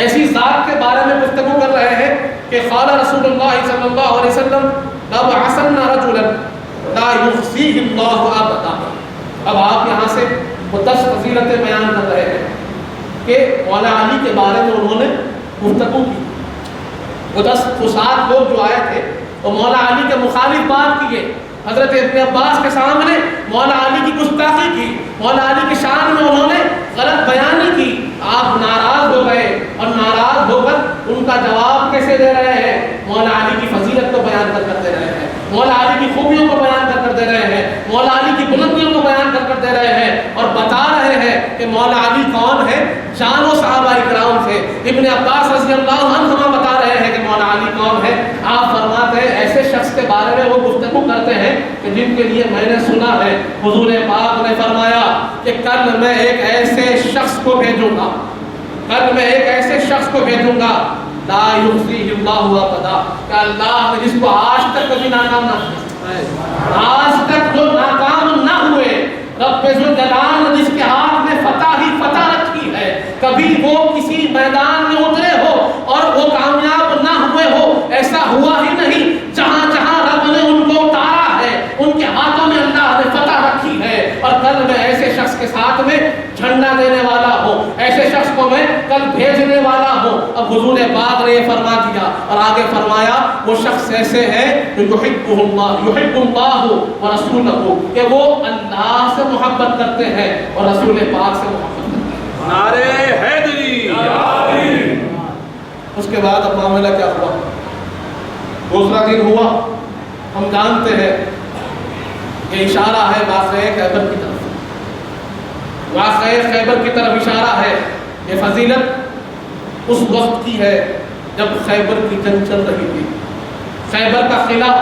ایسی ذات کے بارے میں گفتگو کر رہے ہیں کہ قال رسول اللہ صلی اللہ علیہ وسلم لَبْعَثَنَّ رَجُلًا لا يخزيه الله ابدا. اب آپ یہاں سے وہ 10 فضیلتیں بیان کر رہے ہیں کہ مولا علی کے بارے میں انہوں نے گفتگو کی. وہ 7 لوگ جو آئے تھے وہ مولا علی کے مخالف بات کیے، حضرت ابن عباس کے سامنے مولا علی کی گستاخی کی، مولا علی کی شان میں انہوں نے غلط بیانی کی. آپ ناراض ہو گئے اور ناراض ہو کر ان کا جواب کیسے دے رہے ہیں، مولا علی کی فضیلت کو بیان کر دے رہے ہیں، مولا علی کی خوبیوں کو بیان کر دے رہے ہیں، مولا علی کی بلندیوں کو بیان کر دے رہے ہیں اور بتا رہے ہیں کہ مولا علی کون ہے. جانو صحابہ کرام سے ابن عباس رضی اللہ عنہ ہمیں بتا رہے ہیں کہ مولا علی کون ہے. آپ فرماتے ہیں ایسے شخص کے بارے میں وہ گفتگو کرتے ہیں کہ جن کے لیے میں نے سنا ہے حضور پاک نے فرمایا کہ کل میں ایک ایسے شخص کو بھیجوں گا، کل میں ایک ایسے شخص کو بھیجوں گا لا یخزیہ اللہ ابدا، کہ اللہ نے جس کو آج تک کبھی ناکام نہ کیا، آج تک جو ناکام نہ ہوئے، رب ذوالجلال نے جس کے ہاتھ میں فتح ہی فتح رکھی ہے، کبھی وہ کسی میدان میں اترے ہو اور وہ کامیاب نہ ہوئے ہو، ایسا ہوا ہی نہیں. جہاں جہاں رب نے ان کو اتارا ہے ان کے ہاتھوں میں اللہ نے فتح رکھی ہے. اور کل میں ایسے شخص کے ساتھ میں جھنڈا دینے والا ہوں، ایسے شخص کو میں کل بھیجنے والا ہوں. اب حضور پاک نے یہ فرما دیا اور آگے فرمایا وہ شخص ایسے ہے جو یحبہ اللہ ورسولہ، کہ وہ اللہ سے محبت کرتے ہیں اور رسول پاک سے محبت کرتے ہیں. نعرہ حیدری، اس کے بعد اب معاملہ کیا ہوا؟ دوسرا دن ہوا، ہم جانتے ہیں یہ اشارہ ہے واقعہ خیبر کی طرف، واقعہ خیبر کی طرف اشارہ ہے۔ یہ فضیلت اس وقت کی ہے جب خیبر کی جنگ چل رہی تھی، خیبر کا قلعہ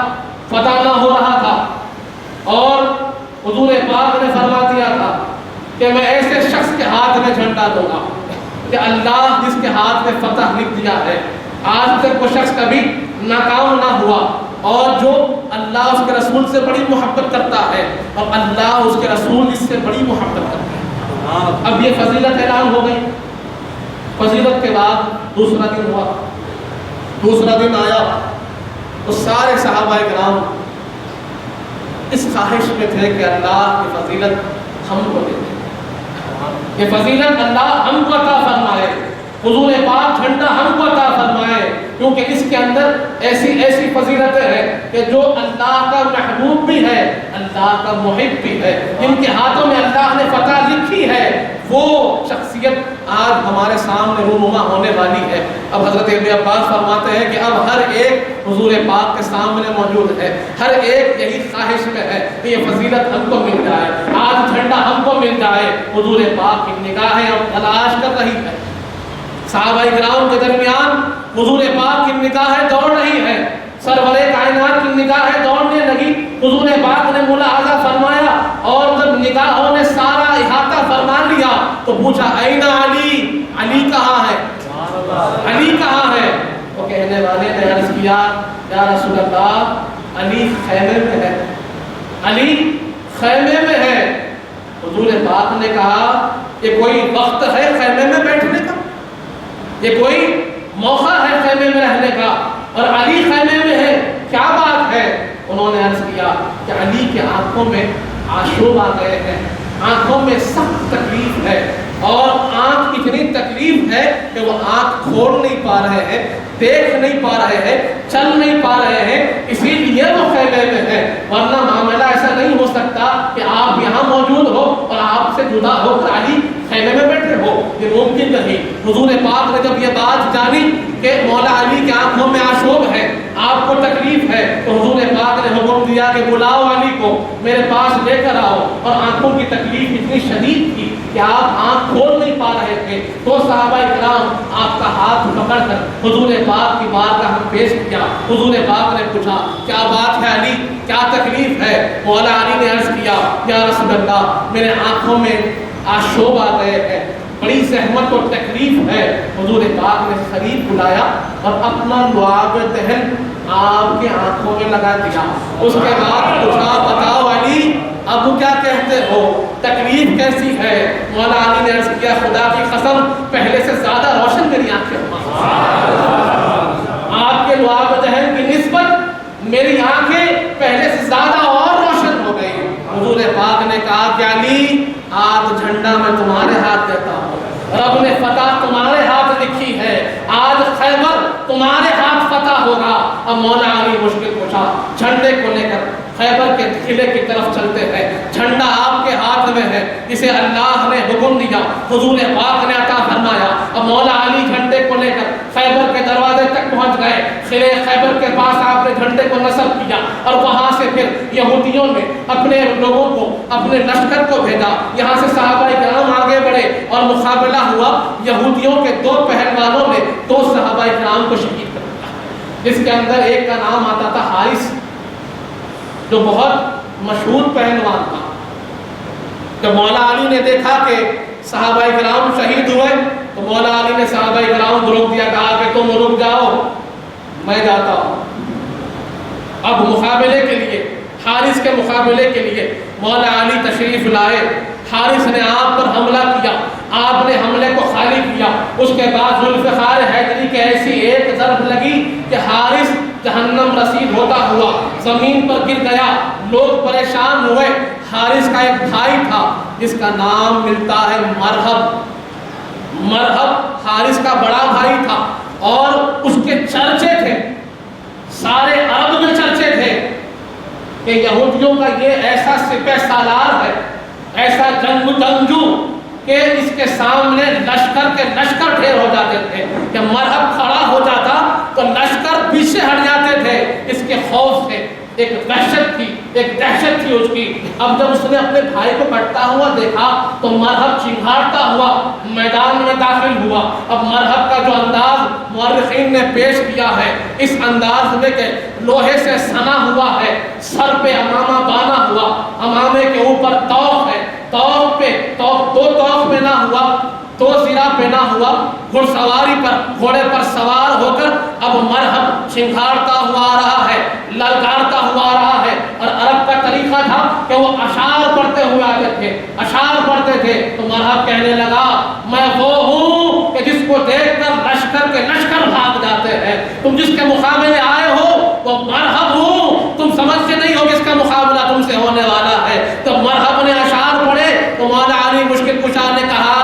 فتح نہ ہو رہا تھا، اور حضور پاک نے فرما دیا تھا کہ میں ایسے شخص کے ہاتھ میں جھنڈا دوں گا کہ اللہ جس کے ہاتھ میں فتح لکھ دیا ہے، آج تک وہ شخص کبھی ناکام نہ ہوا، اور جو اللہ اس کے رسول سے بڑی محبت کرتا ہے اور اللہ اس کے رسول اس سے بڑی محبت کرتا ہے۔ اب یہ فضیلت اعلان ہو گئی۔ فضیلت کے بعد دوسرا دن ہوا، دوسرا دن آیا تو سارے صحابہ کرام اس خواہش میں تھے کہ اللہ کی فضیلت ہم کو دے دے، یہ فضیلت اللہ ہم کو عطا فرمائے، حضور پاک جھنڈا ہم کو عطا فرمائے، کیونکہ اس کے اندر ایسی فضیلتیں ہیں کہ جو اللہ کا محبوب بھی ہے، اللہ کا محب بھی ہے، جن کے ہاتھوں میں اللہ نے فتح لکھی ہے، وہ شخصیت آج ہمارے سامنے رونما ہونے والی ہے۔ اب حضرت ابن عباس فرماتے ہیں کہ اب ہر ایک حضور پاک کے سامنے موجود ہے، ہر ایک یہی خواہش میں ہے کہ یہ فضیلت ہم کو مل جائے، آج جھنڈا ہم کو مل جائے۔ حضور پاک کی نگاہیں اب تلاش کر رہی ہے، صحابہ کرام کے درمیان حضور پاک کی نگاہیں دوڑ رہی ہے، سرور کائنات کی نگاہیں دوڑنے لگی۔ حضور پاک نے ملاحظہ فرمایا، اور جب نگاہوں نے سارا احاطہ فرما لیا تو پوچھا این علی، علی کہاں ہے، علی کہاں ہے؟ وہ کہنے والے نے عرض کیا یا رسول اللہ علی خیمے میں ہے، علی خیمے میں ہے۔ حضور پاک نے کہا یہ کوئی وقت ہے خیمے میں بیٹھنے کا، یہ کوئی موقع ہے خیمے میں رہنے کا، اور علی خیمے میں ہے، کیا بات ہے؟ انہوں نے عرض کیا کہ علی کے آنکھوں میں آشوب آ گئے ہیں، آنکھوں میں سخت تکلیف ہے، اور آنکھ اتنی تکلیف ہے کہ وہ آنکھ کھول نہیں پا رہے ہیں، دیکھ نہیں پا رہے ہیں، چل نہیں پا رہے ہیں، اسی لیے وہ خیمے میں ہے، ورنہ معاملہ ایسا نہیں ہو سکتا کہ آپ یہاں موجود ہو اور آپ سے جدا ہو کر علی خیمے میں بیٹھے ہو، یہ ممکن نہیں۔ حضور پاک نے جب یہ بات جانی کہ مولا علی کی آنکھوں میں آشوب ہے، آپ کو تکلیف ہے، تو حضور پاک نے حکم دیا کہ بلاؤ علی کو، میرے پاس لے کر آؤ۔ اور آنکھوں کی تکلیف اتنی شدید تھی کہ آپ آنکھ کھول نہیں پا رہے تھے، تو صحابہ کرام آپ کا ہاتھ پکڑ کر حضور پاک کی بارگاہ میں پیش کیا۔ حضور پاک نے پوچھا کیا بات ہے علی، کیا تکلیف ہے؟ مولا علی نے عرض کیا یا رسول اللہ میرے آنکھوں میں آشوب آ گئے ہیں، بڑی زحمت اور تکلیف ہے۔ حضور پاک نے قریب بلایا اور اپنا لعاب دہن آپ کے آنکھوں میں لگا دیا۔ اس کے بعد پوچھا بتاؤ علی اب کیا کہتے ہو، تکلیف کیسی ہے؟ مولا علی نے عرض کیا خدا کی قسم پہلے سے زیادہ روشن میری آنکھیں ہیں، آپ کے لعاب دہن کی نسبت میری آنکھیں پہلے سے زیادہ اور روشن ہو گئی۔ حضور پاک نے کہا کہ علی آج جھنڈا میں تمہارے ہاتھ دیتا ہوں، رب نے فتح تمہارے ہاتھ لکھی ہے، آج خیبر تمہارے ہاتھ فتح ہوگا۔ اب مولا علی مشکل پوچھا جھنڈے کو لے کر خیبر کے قلعے کی طرف چلتے ہیں، جھنڈا آپ کے ہاتھ میں ہے جسے اللہ نے حکم دیا، حضور پاک نے عطا فرمایا۔ اب مولا علی جھنڈے کو لے کر خیبر کے دروازے تک پہنچ گئے، قلعے خیبر کے پاس آپ نے جھنڈے کو نصب کیا، اور وہاں سے پھر یہودیوں نے اپنے لوگوں کو، اپنے لشکر کو بھیجا۔ یہاں سے صحابہ کرام آگے بڑھے اور مقابلہ ہوا، یہودیوں کے دو پہلوانوں نے دو صحابہ کرام کو شہید کر دیا، جس کے اندر ایک کا نام آتا تھا حارث، جو بہت مشہور پہلوان تھا۔ جب مولا علی نے دیکھا کہ صحابہ کرام شہید ہوئے تو مولا علی نے صحابہ کرام کو روک دیا، کہا کہ تم رک جاؤ میں جاتا ہوں۔ اب مقابلے کے لیے، حارث کے مقابلے کے لیے مولا علی تشریف لائے۔ حارث نے آپ پر حملہ کیا، آپ نے حملے کو خالی کیا، اس کے بعد ذوالفقار حیدری کے ایسی ایک ضرب لگی کہ حارث جہنم رسید ہوتا ہوا زمین پر گر گیا، لوگ پریشان ہوئے۔ حارث کا ایک بھائی تھا جس کا نام ملتا ہے مرہب، مرہب حارث کا بڑا بھائی تھا، اور اس کے چرچے تھے، سارے عرب میں چرچے تھے کہ یہودیوں کا یہ ایسا سپہ سالار ہے، ایسا جنگجو کہ اس کے سامنے لشکر کے لشکر ڈھیر ہو جاتے تھے کہ مرحب کھڑا ہو جاتا تو لشکر پیچھے ہٹ جاتے تھے اس کے خوف سے. ایک وحشت تھی, ایک دہشت تھی اس کی. اب جب اس نے اپنے بھائی کو کٹتا ہوا دیکھا تو مرحب چنگھاڑتا ہوا میدان میں داخل ہوا. اب مرحب کا جو انداز مورخین نے پیش کیا ہے اس انداز میں کہ لوہے سے سنا ہوا ہے, سر پہ امامہ بانا ہوا, امامے کے اوپر توق ہے, توق پہ دو توق پہ نہ ہوا, دو زرہ پہ نہ ہوا, گھڑ سواری پر گھوڑے پر سوار ہو کر اب مرحب چنگھاڑتا ہوا آ رہا ہے, للکارتا ہوا آ رہا ہے. اور عرب کا طریقہ تھا کہ وہ اشعار پڑھتے ہوئے آتے تھے, اشعار پڑھتے تھے. تو مرحب کہنے لگا میں وہ ہوں کہ جس کو دیکھ کر لشکر کے لشکر بھاگ جاتے ہیں. تم جس کے مقابلے آئے ہو وہ مرحب ہوں, تم سمجھتے نہیں ہو کس کا مقابلہ تم سے ہونے والا ہے. تو مرحب نے اشعار پڑھے تو مولا علی مشکل کشا نے کہا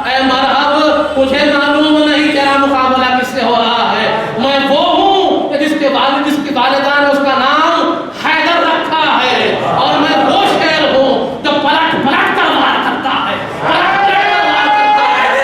اے مرحب مجھے معلوم نہیں تیرا مقابلہ کس سے ہو رہا ہے. میں وہ ہوں کہ جس کی والدہ نے اس کا نام حیدر رکھا ہے, اور میں وہ شیر ہوں جو پلٹ پلٹ کر وار کرتا ہے, پلٹ پلٹ کر وار کرتا ہے.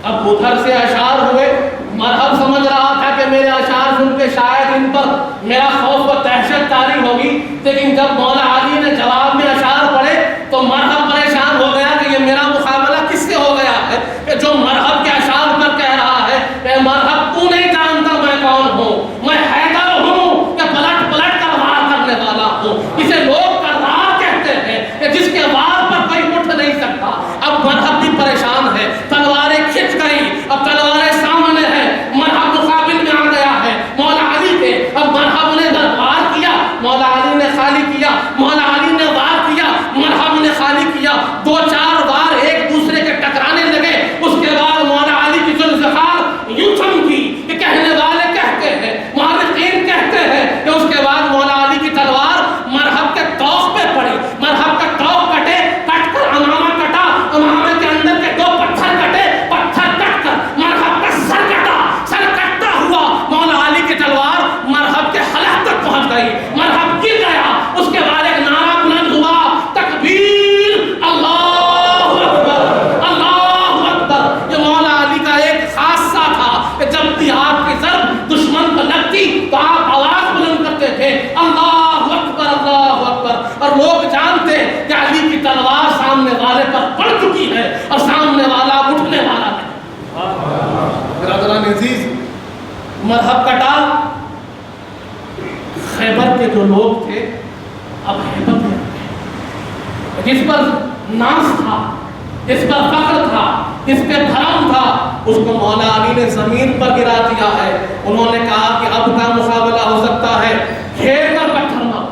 اب ادھر سے اشعار ہوئے, مرحب سمجھ رہا تھا کہ میرے اشعار سن کے شاید ان پر میرا خوف و دہشت طاری ہوگی, لیکن جب مولا علی نے جواب میں اشعار پڑھے تو مرحب پریشان ہو گیا کہ یہ میرا مقابلہ کس سے ہو گیا ہے کہ جو مرحب کے اشعار پر کہہ رہا ہے کہ مرحب تو نہیں جانتا میں کون ہوں, میں حیدر ہوں کہ پلٹ پلٹ کر وار کرنے والا ہوں. اسے لوگ کرار کہتے ہیں کہ جس کے وار پر کوئی اٹھ نہیں سکتا. اب مرحب بھی پریشان ہے, تلواریں کھنچ گئی, اب تلواریں سامنے ہیں, مرحب مقابل میں آ گیا ہے مولا علی کے. اب مرحب نے وار کیا, مولا علی نے خالی کیا, مولا علی نے وار کیا, مرحب نے خالی کیا. دو چار وار ایک دوسرے کے ٹکرانے لگے. اس کے بعد مولا علی کی ذوالفقار یوں چمکی کہ کہنے والے کہتے ہیں, مورخین کہتے ہیں کہ اس کے بعد مولا علی کی تلوار مرحب کے توق پہ پڑی. مرحب کا توق کٹے, کٹ کر امامہ کٹا, امامے کے اندر کے دو پتھر کٹے, پتھر کٹ کر مرحب کا سر کٹا. سر کٹتا ہوا مولا علی کی تلوار مرحب کے حلق تک پہنچ گئی. مرحب گر گیا. اس کے بعد ایک نعرہ بلند ہوا, تکبیر, اللہ اکبر, اللہ اکبر. یہ مولا علی کا ایک خاصہ تھا کہ جب بھی آپ کی ضرب دشمن کو لگتی تو آپ آواز بلند کرتے تھے, اللہ اکبر, اللہ اکبر. اور لوگ جانتے کہ علی کی تلوار سامنے والے پر پڑ چکی ہے اور سامنے والا اٹھنے والا ہے. برادران عزیز, مرحب کٹا. خیبر کے جو لوگ تھے اب ہیبت میں, جس پر ناز تھا, جس پر فخر تھا, جس پہ بھرم تھا, اس کو مولا علی نے زمین پر گرا دیا ہے. انہوں نے کہا کہ اب کا مقابلہ ہو سکتا ہے, گھیر کر پتھر مارو,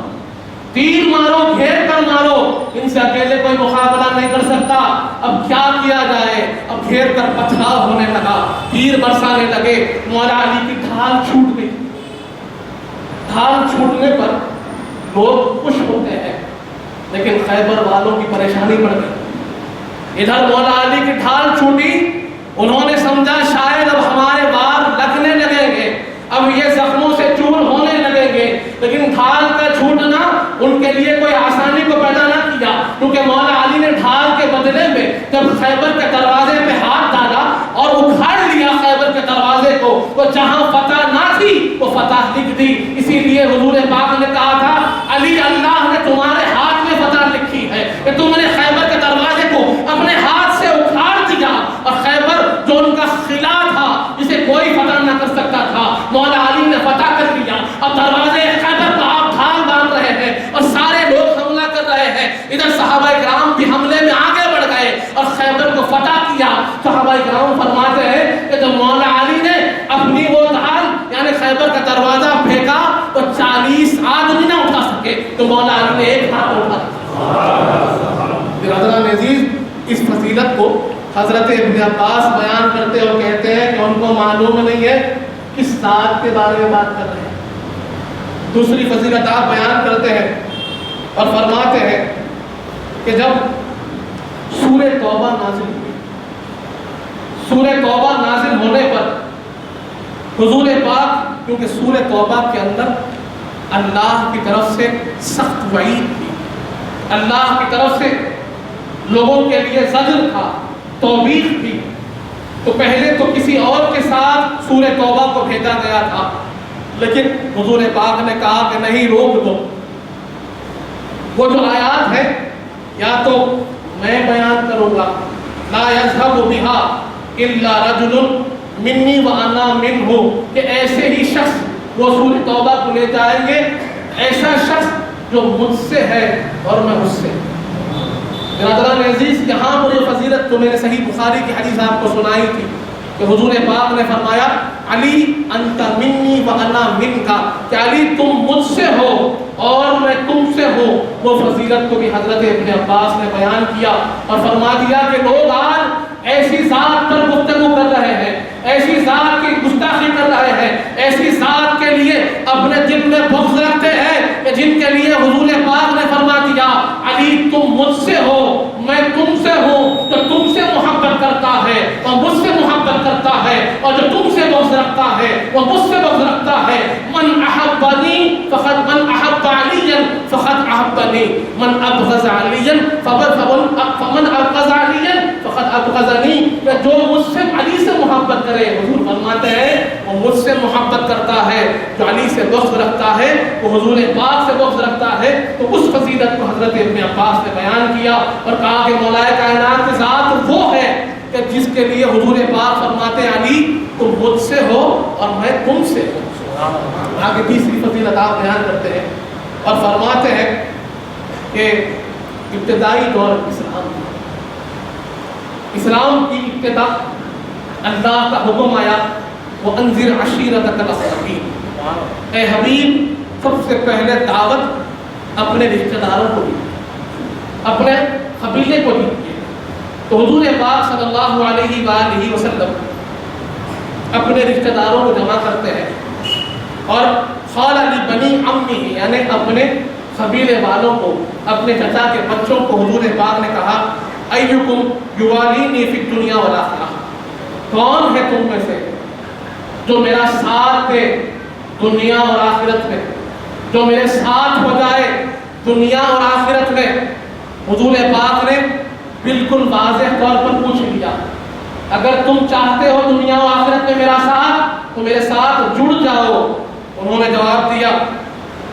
تیر مارو, گھیر کر مارو, ان سے اکیلے کوئی مقابلہ نہیں کر سکتا. اب کیا کیا جائے؟ اب گھیر کر پتھرا ہونے لگا, تیر برسانے لگے. مولا علی کی ڈھال چھوٹ گئی. ڈھال چھوٹنے پر لوگ خوش ہوتے ہیں, لیکن خیبر والوں کی پریشانی بڑھ گئی. ادھر مولا علی کی ڈھال چھوٹی, انہوں نے سمجھا شاید اب ہمارے وار لگنے لگیں گے, اب یہ زخموں سے چور ہونے لگیں گے. لیکن ڈھال کا چھوٹنا ان کے لیے کوئی آسانی کو پیدا نہ کیا, کیونکہ مولا علی نے ڈھال کے بدلے میں جب خیبر کے دروازے پہ ہاتھ ڈالا اور اکھاڑ لیا خیبر کے دروازے کو, تو جہاں فتح نہ تھی وہ فتح لکھ دی. اسی لیے حضور پاک نے کہا تھا علی اللہ نے تمہارے ہاتھ میں فتح لکھی ہے کہ تم نے خیبر کے دروازے کو اپنے ہاتھ سے اکھاڑ دیا. اور خیبر جو ان کا قلعہ تھا جسے کوئی فتح نہ کر سکتا تھا, مولا علی نے فتح کر لیا. اب دروازے خیبر پر آپ ڈھال باندھ رہے ہیں اور سارے لوگ حملہ کر رہے ہیں. ادھر صحابہ کرام بھی حملے میں آگے بڑھ گئے اور خیبر کو فتح کیا. صحابہ کرام فرماتے ہیں کہ جب مولا علی نے اپنی وہ ڈھال یعنی خیبر کا دروازہ پھینکا تو 40 آدمی نہ اٹھا سکے, تو مولا علی نے ایک ہاتھ اٹھا. برادران عزیز, اس فضیلت کو حضرت ابن عباس بیان کرتے اور کہتے ہیں کہ ان کو معلوم نہیں ہے کس ذات کے بارے میں بات کر رہے ہیں. دوسری فضیلت آپ بیان کرتے ہیں اور فرماتے ہیں کہ جب سورہ توبہ نازل ہوئی, سورہ توبہ نازل ہونے پر حضور پاک کیونکہ سورہ توبہ کے اندر اللہ کی طرف سے سخت وعید تھی، اللہ کی طرف سے لوگوں کے لیے زجر تھا، توبیخ تھی، تو پہلے تو کسی اور کے ساتھ سورہ توبہ کو بھیجا گیا تھا، لیکن حضور پاک نے کہا کہ نہیں، روک دو، وہ جو آیات ہے یا تو میں بیان کروں گا، لا یذهب بها الا رجل منی وانا منہ، کہ ایسے ہی شخص وہ سورہ توبہ کو لے جائیں گے، ایسا شخص جو مجھ سے ہے اور میں اس سے۔ برادران عزیز، یہاں پر یہ فضیلت جو میں نے صحیح بخاری کی حدیث آپ کو سنائی تھی کہ حضور پاک نے فرمایا علی انت منی وانا منکا، کہ علی تم مجھ سے ہو اور میں تم سے ہوں۔ وہ فضیلت کو بھی حضرت ابن عباس نے بیان کیا اور فرما دیا کہ لوگ آج ایسی ذات پر گفتگو کر رہے ہیں، ایسی ذات کی گستاخی کر رہے ہیں، ایسی ذات کے لیے اپنے دل میں بغض رکھتے ہیں کہ جن کے لیے حضور پاک نے فرما دیا علی تم مجھ سے ہو میں تم سے ہوں، جو تم سے محبت کرتا ہے اور مجھ سے محبت کرتا ہے، اور جو تم سے بغض رکھتا ہے وہ مجھ سے بغض رکھتا ہے۔ من احبنی فقد من احب علیا فقد احبنی، من ابغض علیا فمن ابغض علیا فقد ابغضنی، کہ جو مجھ سے علی سے محبت کرے، حضور فرماتے ہیں وہ مجھ سے محبت کرتا ہے، جو علی سے بغض رکھتا ہے وہ حضور پاک سے بغض رکھتا ہے۔ تو اس فضیلت کو حضرت ابن عباس نے بیان کیا اور کہا کہ مولا کائنات کی ذات وہ ہے کہ جس کے لیے حضور پاک فرماتے ہیں علی تم مجھ سے ہو اور میں تم سے ہوں۔ آگے تیسری فضیلت آپ بیان کرتے ہیں اور فرماتے ہیں کہ ابتدائی دور اسلام کی ابتدا اللہ کا حکم آیا وَأَنذِرْ عَشِيرَتَكَ الْأَقْرَبِينَ، اے حبیب سب سے پہلے دعوت اپنے رشتہ داروں کو دی، اپنے قبیلے کو دی۔ تو حضور پاک صلی اللہ علیہ وآلہ وسلم اپنے رشتہ داروں کو جمع کرتے ہیں اور قال لبنی عمی، یعنی اپنے قبیلے والوں کو، اپنے چچا کے بچوں کو حضور پاک نے کہا ایکم یوالینی فی الدنیا والآخرہ، کون ہے تم میں سے جو میرا ساتھ دے دنیا اور آخرت میں، جو میرے ساتھ ہو جائے دنیا اور آخرت میں۔ حضور پاک نے بالکل واضح طور پر پوچھ لیا اگر تم چاہتے ہو دنیا و آخرت میں میرا ساتھ تو میرے ساتھ جڑ جاؤ۔ انہوں نے جواب دیا،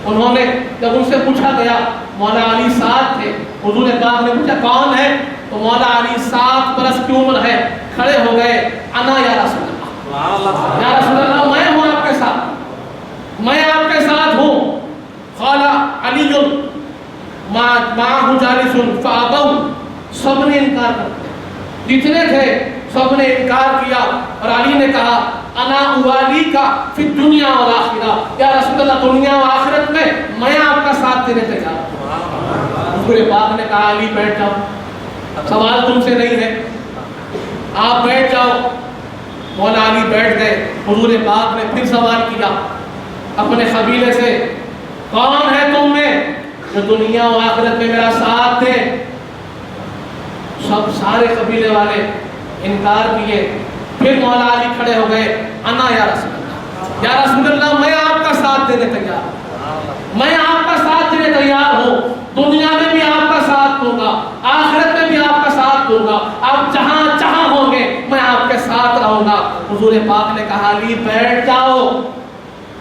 انہوں نے جب ان سے پوچھا گیا مولا علی ساتھ تھے، حضور پاک نے پوچھا کون ہے تو مولا علی 7 برس کی عمر ہے، کھڑے ہو گئے، انا یا رسول اللہ، یا رسول اللہ میں ہوں آپ کے ساتھ، میں آپ کے ساتھ ہوں۔ قال علی معه جالس فابوا، سب نے انکار کر دیا، جتنے تھے سب نے انکار کیا اور علی نے کہا انا اوالی کا فی الدنیا والآخرہ، یا رسول اللہ دنیا و آخرت میں آپ کا ساتھ دینے تیار ہوں۔ حضور پاک نے کہا علی بیٹھ جاؤ، سوال تم سے نہیں ہے، آپ بیٹھ جاؤ۔ مولا علی بیٹھ گئے۔ حضور پاک نے پھر سوال کیا اپنے قبیلے سے کون ہے تم میں جو دنیا و آخرت میں میرا ساتھ دے؟ سب سارے قبیلے والے انکار کیے۔ پھر مولا علی کھڑے ہو گئے، انا یا رسول اللہ، یا رسول اللہ میں آپ کا ساتھ دینے تیار ہوں، میں آپ کا ساتھ دینے تیار ہوں، دنیا میں بھی آپ کا ساتھ دوں گا، آخرت میں بھی آپ کا ساتھ دوں گا، آپ جہاں جہاں ہوں گے میں آپ کے ساتھ رہوں گا۔ حضور پاک نے کہا علی بیٹھ جاؤ،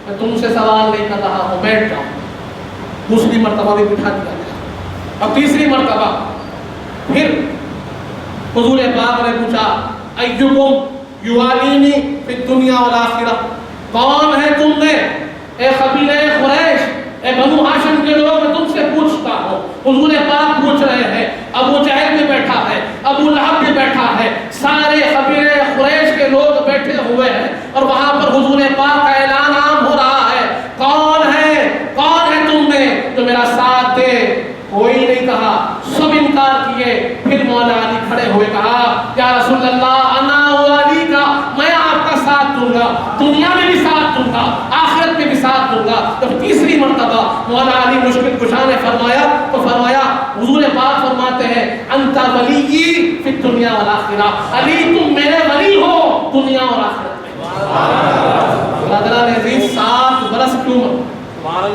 میں تم سے سوال نہیں کر رہا ہوں، بیٹھ جاؤ۔ دوسری مرتبہ بھی بٹھا دیا گیا۔ اب تیسری مرتبہ پھر حضور پاک نے پوچھا ایکم یوالینی فی الدنیا والآخرہ، کون ہے تم میں اے قبیلہ قریش، اے بنو ہاشم کے لوگ، میں تم سے پوچھتا ہوں۔ حضور پاک پوچھ رہے ہیں، ابو جہل بھی بیٹھا ہے، ابو لہب بھی بیٹھا ہے، سارے قبیلہ قریش کے لوگ بیٹھے ہوئے ہیں اور وہاں پر حضور پاک کا اعلان عام ہو رہا ہے کون ہے تم میں جو میرا ساتھ دے؟ کوئی نہیں کہا، سب انکار کیے۔ پھر مولا علی کھڑے ہوئے کہا یا رسول اللہ انا والی کا، میں آپ کا ساتھ دوں گا، دنیا میں بھی ساتھ دوں گا، آخرت میں بھی ساتھ دوں گا۔ جب تیسری مرتبہ مولا علی مشکل کشا نے فرمایا تو فرمایا، حضور پاک فرماتے ہیں انت ولی فی الدنیا والآخرہ، علی تم میرے ولی ہو دنیا اور آخرت میں۔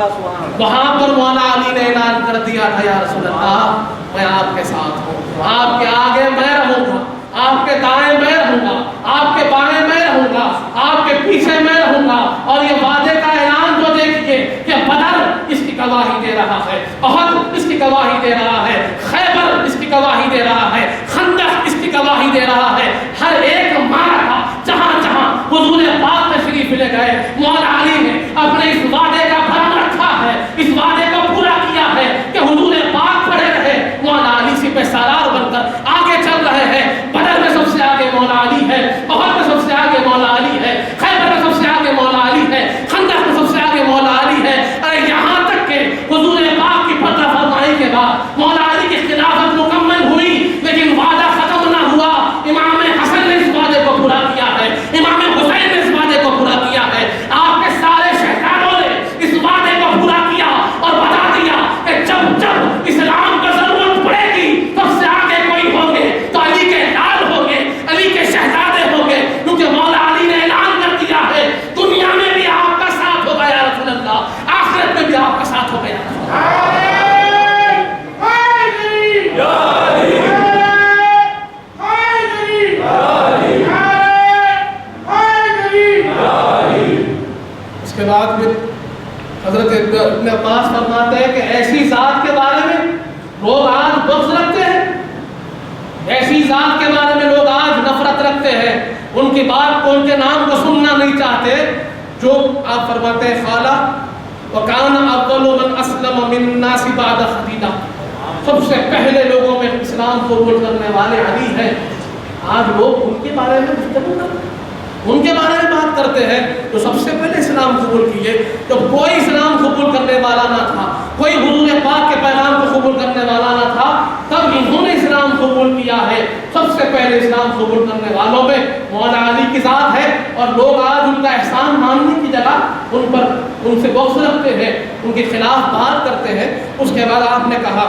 وہاں پر مولا علی نے اعلان کر دیا تھا یا رسول اللہ میں آپ کے ساتھ ہوں، آپ کے آگے میں رہوں گا، آپ کے دائیں میں رہوں گا، آپ کے بائیں میں رہوں گا، آپ کے پیچھے میں رہوں گا۔ اور یہ وعدے کا اعلان جو دیکھیے کہ بدر اس کی گواہی دے رہا ہے، احد اس کی گواہی دے رہا ہے، خیبر اس کی گواہی دے رہا ہے، خندق اس کی گواہی دے رہا ہے۔ ہر ایک معرکہ جہاں جہاں حضور پاک تشریف لے گئے، مولا علی نے اپنے اس وعدے کا بھرم رکھا ہے، اس وعدے کو پورا کیا ہے کہ حضور پاک کھڑے رہے، مولا علی سپہ سالار بن کر آگے چل رہے ہیں۔ بدر میں سب سے آگے مولا علی ہے، احد میں سب سے آگے مولا علی ہے، خیبر میں سب سے آگے مولا علی ہے، خندق میں سب سے آگے مولا علی ہے۔ ارے یہاں تک کہ حضور پاک کی فتح فرمائی کے بعد مولا علی کی خلافت مکمل ہوئی، لیکن وعدہ ختم نہ ہوا۔ امام حسن نے اس وعدے کو پورا کیا ہے، امام حسین نے اس وعدے کو پورا کیا ہے، آپ کے سارے شہزادوں نے اس وعدے کو پورا کیا اور بتا دیا کہ جب جب اسلام کو ضرورت پڑے گی سب سے آگے کوئی ہوں گے تو علی کے لال ہوں گے، علی کے شہزادے ہوں گے، کیونکہ مولا علی نے اعلان کر دیا ہے دنیا میں بھی آپ کا ساتھ ہوگا یا رسول اللہ، آخرت میں بھی آپ کا ساتھ ہوگا یا رسول اللہ۔ اس کے بعد پھر حضرت ابن عباس فرماتے ہیں کہ ایسی ذات کے بارے میں لوگ آج بغض رکھتے ہیں، ایسی ذات کے بارے میں لوگ آج نفرت رکھتے ہیں، ان کی بات کو، ان کے نام کو سننا نہیں چاہتے، جو آپ فرماتے ہیں خالہ وَكَانَ أَفْضَلُ مَنْ أَسْلَمَ مِنَ النَّاسِ بَعْدَ خَدِیجَہ، سب سے پہلے لوگوں میں اسلام قبول کرنے والے علی ہیں۔ آج لوگ ان کے بارے میں گفتگو کرتے ہیں، ان کے بارے میں بات کرتے ہیں جو سب سے پہلے اسلام قبول کیے۔ جب کوئی اسلام قبول کرنے والا نہ تھا، کوئی حضور پاک کے پیغام کو قبول کرنے والا نہ تھا، تب انہوں نے اسلام قبول کیا ہے۔ سب سے پہلے اسلام قبول کرنے والوں میں مولا علی کی ذات ہے، اور لوگ آج ان کا احسان ماننے کی جگہ ان سے بغض رکھتے ہیں، ان کے خلاف بات کرتے ہیں۔ اس کے بعد آپ نے کہا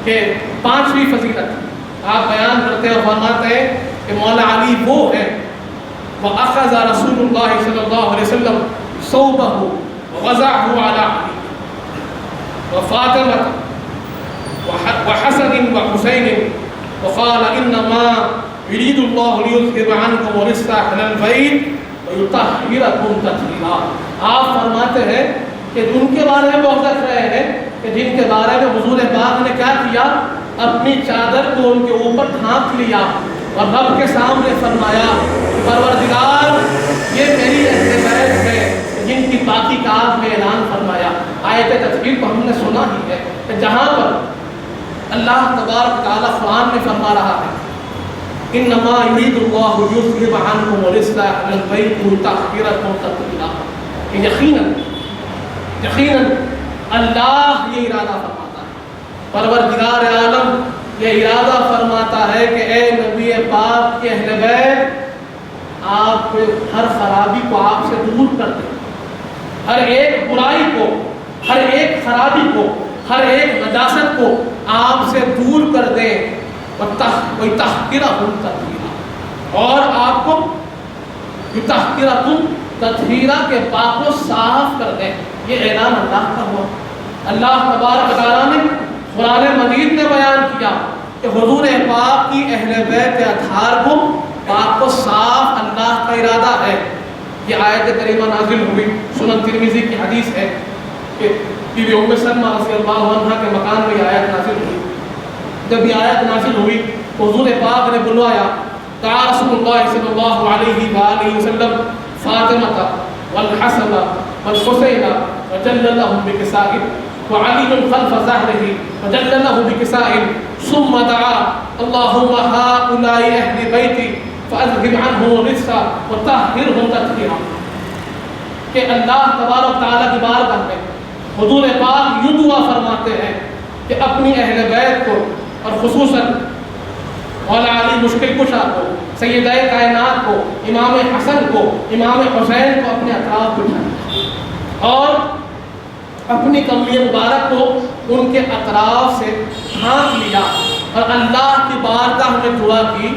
کہ پانچویں فضیلت آپ بیان کرتے ہیں اور فرماتے ہیں کہ مولا علی وہ ہے وَأَخَذَ رَسُولُ اللَّهِ صلی اللہ علیہ وسلم ثَوْبَهُ وَوَضَعَهُ عَلَى عَلِيٍّ وَفَاطِمَةَ وَحَسَنٍ وَحُسَيْنٍ وَقَالَ إِنَّمَا يُرِيدُ اللَّهُ لِيُذْهِبَ عَنْكُمُ الرِّجْسَ أَهْلَ الْبَيْتِ وَيُطَهِّرَكُمْ تَطْهِيرًا۔ آپ فرماتے ہیں کہ ان کے بارے میں بغض رکھ رہے ہیں کہ جن کے بارے میں حضور پاک نے کیا کیا، اپنی چادر کو ان کے اوپر ڈھانپ لیا اور رب کے سامنے فرمایا پروردگار یہ میری اہل بیت ہے جن کی پاکی کا آپ نے اعلان فرمایا۔ آیت تطہیر کو ہم نے سنا ہی ہے کہ جہاں پر اللہ تبارک تعالیٰ قرآن میں فرما رہا ہے انما یرید اللہ لیذھب عنکم الرجس اہل البیت ویطہرکم تطہیرا، یقیناً اللہ یہ ارادہ فرماتا ہے، پروردگار عالم یہ ارادہ فرماتا ہے کہ اے نبی پاک کے اہل بیت آپ ہر خرابی کو آپ سے دور کر دیں، ہر ایک برائی کو، ہر ایک خرابی کو، ہر ایک نجاست کو آپ سے دور کر دیں، وَيُطَهِّرَكُمْ تَطْهِيرًا، اور آپ کو يُطَهِّرَكُمْ تطہیرہ کے پاک و صاف کر دیں۔ یہ اعلان اللہ کا ہوا۔ اللہ تبارک تعالیٰ نے قرآن مجید میں بیان کیا کہ حضور پاک کی اہل بیت اطہار کو پاک و صاف اللہ کا ارادہ ہے۔ یہ آیت کریمہ نازل ہوئی، سنن ترمذی کی حدیث ہے کہ بی بی ام سلمہ رضی اللہ عنہ کے مکان میں یہ آیت نازل ہوئی۔ جب یہ آیت نازل ہوئی تو حضور پاک نے بلوایا، دعا رسول اللہ صلی اللہ علیہ وآلہ وسلم فاطمہ والحسن والحسین وجللهم بکساء وعلی خلف ظہرہ وجللہ بکساء ثم دعا اللہم ہؤلاء اہل بیتی فاذهب عنهم الرجس وطہرهم تطہیرا، کہ اللہ تبارک تعالیٰ کی بارگاہ میں حضور پاک یوں دعا فرماتے ہیں کہ اپنی اہل بیت کو اور خصوصاً مولا علی مشکل کشا کو، سیدہ کائنات کو، امام حسن کو، امام حسین کو اپنے اطراف بٹھائیں اور اپنی کملی مبارک کو ان کے اطراف سے ڈھانپ لیا اور اللہ کی بارگاہ میں دعا کی،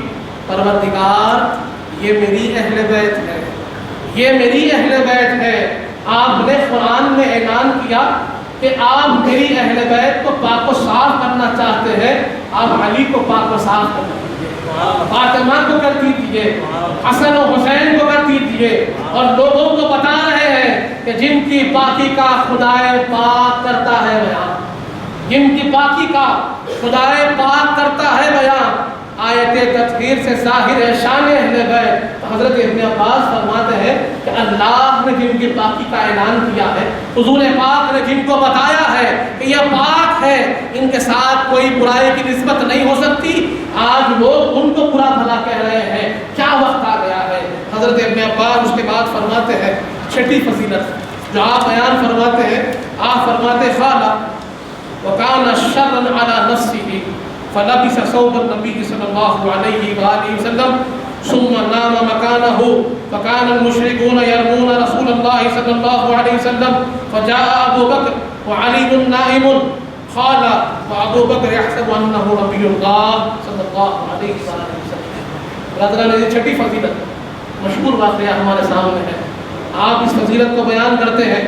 پروردگار یہ میری اہل بیت ہے، یہ میری اہل بیت ہے، آپ نے قرآن میں اعلان کیا کہ آپ میری اہل بیت کو پاک و صاف کرنا چاہتے ہیں، آپ علی کو پاک و صاف کر دیجیے، فاطمہ کو کر دیجیے، حسن و حسین کو کر دیجیے، اور لوگوں کو بتا رہے ہیں کہ جن کی پاکی کا خدائے پاک کرتا ہے بیان، جن کی پاکی کا خدائے پاک کرتا ہے بیان۔ آیت تطہیر سے ظاہر ہے شان اہل بیت۔ حضرت ابن عباس فرماتے ہیں کہ اللہ نے جن کی پاکی کا اعلان کیا ہے، حضور پاک نے جن کو بتایا ہے کہ یہ پاک ہے، ان کے ساتھ کوئی برائی کی نسبت نہیں ہو سکتی، آج لوگ ان کو برا بھلا کہہ رہے ہیں، کیا وقت آ گیا ہے۔ حضرت ابن عباس اس کے بعد فرماتے ہیں چھٹی فضیلت جو آپ بیان فرماتے ہیں، آپ فرماتے خالہ وَكَانَ شَرًّا عَلَى نَفْسِهِ فلبس ثوب النبي صلى الله عليه وآله وسلم ثم نام مكانه فكان المشركون يرمون رسول الله صلى الله عليه وسلم فجاء أبو بكر وعلي نائم قال وأبو بكر يحسب أنه نبي الله صلى الله عليه وسلم۔ اللہ تعالیٰ نے یہ چھٹی فضیلت مشہور واقعہ ہمارے سامنے ہے، آپ اس فضیلت کو بیان کرتے ہیں۔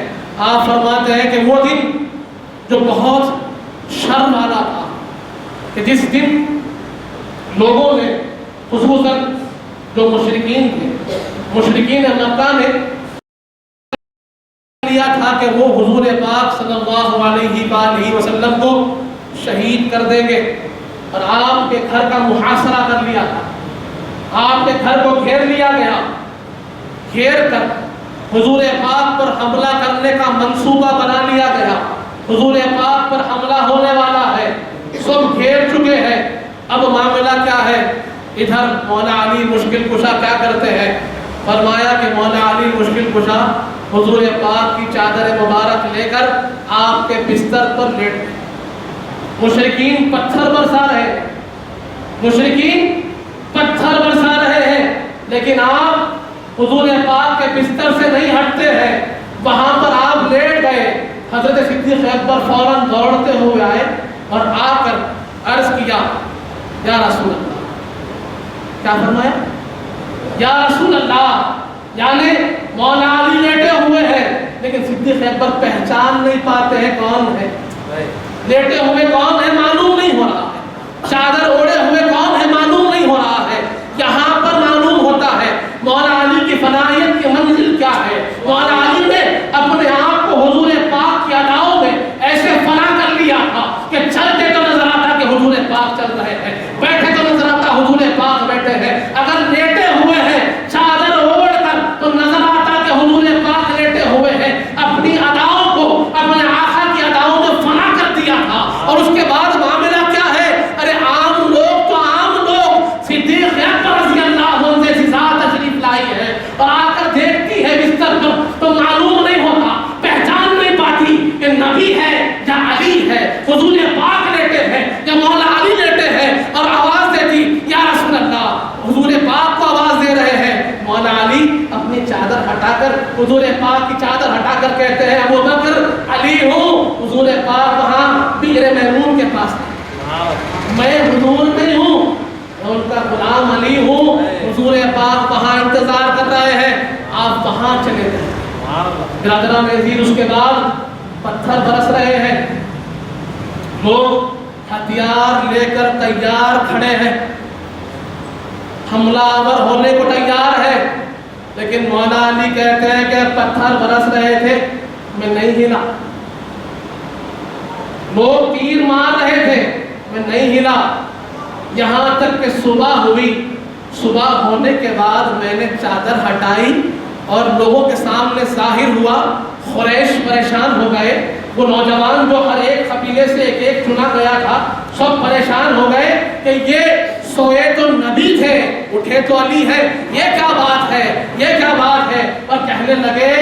آپ فرماتے ہیں کہ وہ دن جو بہت شر والا تھا، کہ جس دن لوگوں نے خصوصاً جو مشرکین تھے، مشرکین مکہ نے لیا تھا کہ وہ حضور پاک صلی اللہ علیہ وآلہ وسلم کو شہید کر دیں گے، اور آپ کے گھر کا محاصرہ کر لیا تھا، آپ کے گھر کو گھیر لیا گیا، گھیر کر حضور پاک پر حملہ کرنے کا منصوبہ بنا لیا گیا، حضور پاک پر حملہ ہونے والا ہے، سب گھیر چکے ہیں۔ اب معاملہ کیا ہے؟ ادھر مولا علی مشکل کشا کیا کرتے ہیں؟ فرمایا کہ مولا علی مشکل کشا حضور پاک کی چادر مبارک لے کر آپ کے بستر پر لیٹ گئے۔ مشرکین پتھر برسا رہے ہیں، مشرکین پتھر برسا رہے ہیں، لیکن آپ حضور پاک کے بستر سے نہیں ہٹتے ہیں، وہاں پر آپ لیٹ گئے۔ حضرت صدیق اکبر فوراً دوڑتے ہوئے آئے اور آ کر عرض کیا یا رسول اللہ، کیا فرمایا؟ یا رسول اللہ، یعنی مولا علی لیٹے ہوئے ہیں لیکن صدیق اکبر پہچان نہیں پاتے ہیں کون ہے، لیٹے ہوئے کون ہے معلوم نہیں ہو رہا ہے، چادر اوڑے ہوئے کون ہے معلوم نہیں ہو رہا ہے۔ یہاں پر معلوم ہوتا ہے مولا علی کی فنائیت کی منزل کیا ہے۔ مولا علی نے اپنے آپ کو حضور پاک کی اداؤں میں ایسے فنا کر لیا تھا کہ چلتے تو نظر آتا کہ حضور پاک چل رہے ہیں، بیٹھے تو نظر آتا حضور پاک بیٹھے ہیں، اگر لیٹے ہوئے ہیں چادر اوڑھ کر تو نظر آتا کہ حضور پاک لیٹے ہوئے ہیں۔ اپنی اداؤں کو اپنے آقا کی اداؤں میں فنا کر دیا تھا، اور اس کے بعد معاملہ کیا ہے؟ ارے عام لوگ تو عام لوگ، صدیق اکبر رضی اللہ عنہ سے ذات تشریف لائی ہے اور آ کر دیکھتی ہے بستر پر تو معلوم نہیں ہوتا، پہچان نہیں پاتی کہ نبی ہے یا علی ہے، حضور پاک لیٹے ہیں یا مولا علی لیٹے ہیں، اور آواز دیتی یا رسول اللہ، حضور پاک کو آواز دے رہے ہیں۔ مولا علی اپنی چادر ہٹا کر حضور پاک کی چادر ہٹا کر کہتے ہیں ابو بکر علی ہوں۔ حضور پاک وہاں بئر میمون کے پاس ہے، میں حضور نہیں ہوں، میں ان کا غلام علی ہوں۔ حضور پاک وہاں انتظار کر رہے ہیں، آپ وہاں چلے گئے۔ برادران عزیز، اس کے بعد پتھر برس رہے ہیں، لوگ ہتھیار لے کر تیار کھڑے ہیں، حملہ آور ہونے کو تیار ہے، لیکن مولا علی کہتے ہیں کہ پتھر برس رہے تھے میں نہیں ہلا، لوگ تیر مار رہے تھے میں نہیں ہلا، یہاں تک کہ صبح ہوئی۔ صبح ہونے کے بعد میں نے چادر ہٹائی اور لوگوں کے سامنے ظاہر ہوا، قریش پریشان ہو گئے، وہ نوجوان جو ہر ایک قبیلے سے ایک ایک چنا گیا تھا سب پریشان ہو گئے کہ یہ سوئے تو نبی تھے، اٹھے تو علی ہے، یہ کیا بات ہے، یہ کیا بات ہے، اور کہنے لگے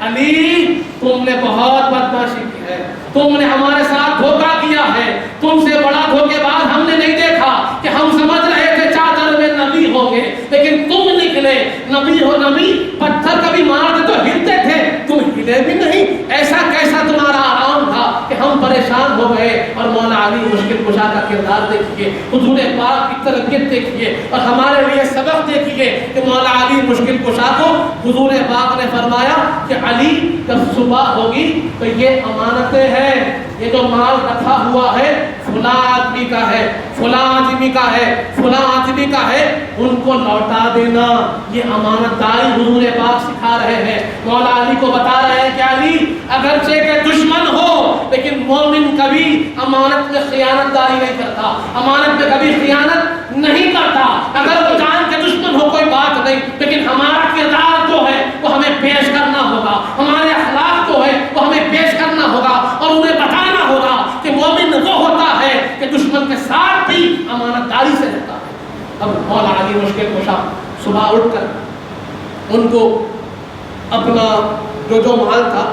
علی تم نے بہت بدمعاشی کی ہے، تم نے ہمارے ساتھ دھوکہ کیا ہے، تم سے بڑا دھوکے باز ہم نے نہیں دیکھا، کہ ہم سمجھ رہے تھے چادر میں نبی ہوں گے لیکن تم نکلے نبی ہو، نبی پتھر کبھی مار دے تو ہلتے تھے، تم ہلے بھی نہیں، ایسا کیسا تمہارا آرام تھا کہ ہم پریشان ہو گئے۔ اور مولا علی مشکل کشا کا کردار دیکھیے، حضور پاک کی تربیت دیکھیے، اور ہمارے لیے سبق دیکھیے کہ مولا علی مشکل کشا کو حضور پاک نے فرمایا کہ علی جب صبح ہوگی تو یہ امانتیں ہیں، یہ جو مال رکھا ہوا ہے فلاں آدمی کا ہے، فلاں آدمی کا ہے، فلاں آدمی کا ہے، ان کو لوٹا دینا۔ یہ امانت داری حضور پاک سکھا رہے ہیں، مولا علی کو بتا رہے ہیں کہ علی اگرچہ کہ دشمن ہو لیکن مومن کبھی امانت میں خیانت داری نہیں کرتا، امانت میں کبھی خیانت نہیں کرتا۔ اگر وہ جان کے دشمن ہو کوئی بات نہیں، لیکن ہمارا کردار جو ہے وہ ہمیں پیش کرنا ہوگا، ہمارے اخلاق جو ہے وہ ہمیں پیش کرنا ہوگا، اور انہیں بتانا ہوگا کہ مومن وہ ہوتا ہے کہ دشمن کے ساتھ بھی امانت داری سے رہتا ہے۔ اب مولا علی مشکل کشا صبح اٹھ کر ان کو اپنا جو مال تھا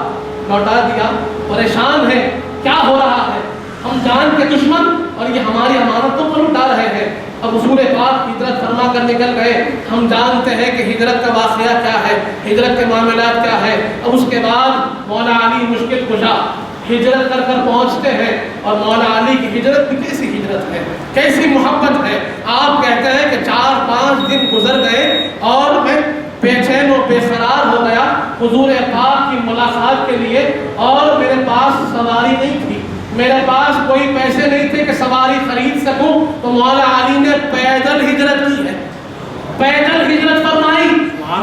لوٹا دیا، پریشان ہے کیا ہو رہا ہے، ہم جان کے دشمن اور یہ ہماری امانتوں پر اٹھا رہے ہیں۔ اب حضور پاک ہجرت فرما کر نکل گئے، ہم جانتے ہیں کہ ہجرت کا واقعہ کیا ہے، ہجرت کے معاملات کیا ہے۔ اب اس کے بعد مولا علی مشکل کشا ہجرت کر کر پہنچتے ہیں، اور مولا علی کی ہجرت بھی کیسی ہجرت ہے، کیسی محبت ہے۔ آپ کہتے ہیں کہ 4-5 دن گزر گئے اور میں بے چین و بے قرار ہو گیا حضور پاک کی ملاقات کے لیے، اور میرے پاس سواری نہیں تھی، میرے پاس کوئی پیسے نہیں تھے کہ سواری خرید سکوں، تو مولا علی نے پیدل ہجرت کی ہے، پیدل ہجرت فرمائی،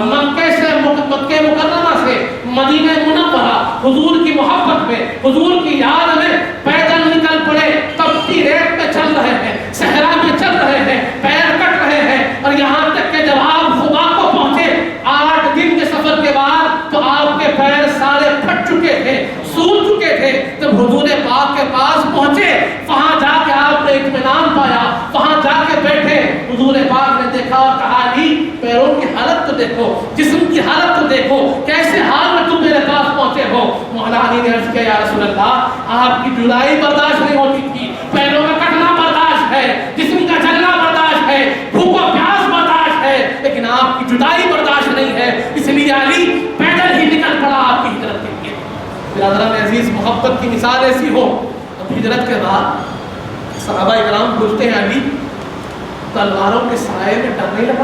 مکہ مکرمہ سے مدینہ منورہ، حضور کی محبت میں، حضور کی یاد میں پیدل نکل پڑے۔ تپتی ریت میں چل رہے ہیں، صحرا میں چل رہے ہیں، پیر کٹ رہے ہیں، اور یہاں تک کہ جب آپ خدا کو پہنچے 8 دن کے سفر کے بعد تو آپ کے پیر سارے پھٹ چکے تھے، سوج چکے تھے۔ جب حضور پاک کے پاس پہنچے، وہاں جا کے آپ نے اطمینان پایا، وہاں جا کے بیٹھے، حضور پاک نے دیکھا اور کہا علی پیروں کی حالت تو دیکھو، جسم کی حالت تو دیکھو، کیسے حال میں تم میرے پاس پہنچے ہو۔ مولا علی نے عرض کیا یا رسول اللہ آپ کی جدائی برداشت نہیں ہوتی تھی، پیروں کا کٹنا برداشت ہے، جسم کا جلنا برداشت ہے، بھوک و پیاس برداشت ہے، لیکن آپ کی جدائی برداشت نہیں ہے، اس لیے علی پیدل ہی نکل پڑا آپ کی ہجرت کے لیے۔ برادران عزیز، محبت کی مثال ایسی ہو۔ اب ہجرت کے بعد صحابہ اکرام پوچھتے ہیں علی تلواروں کے سائے میں ڈر نہیں لگا،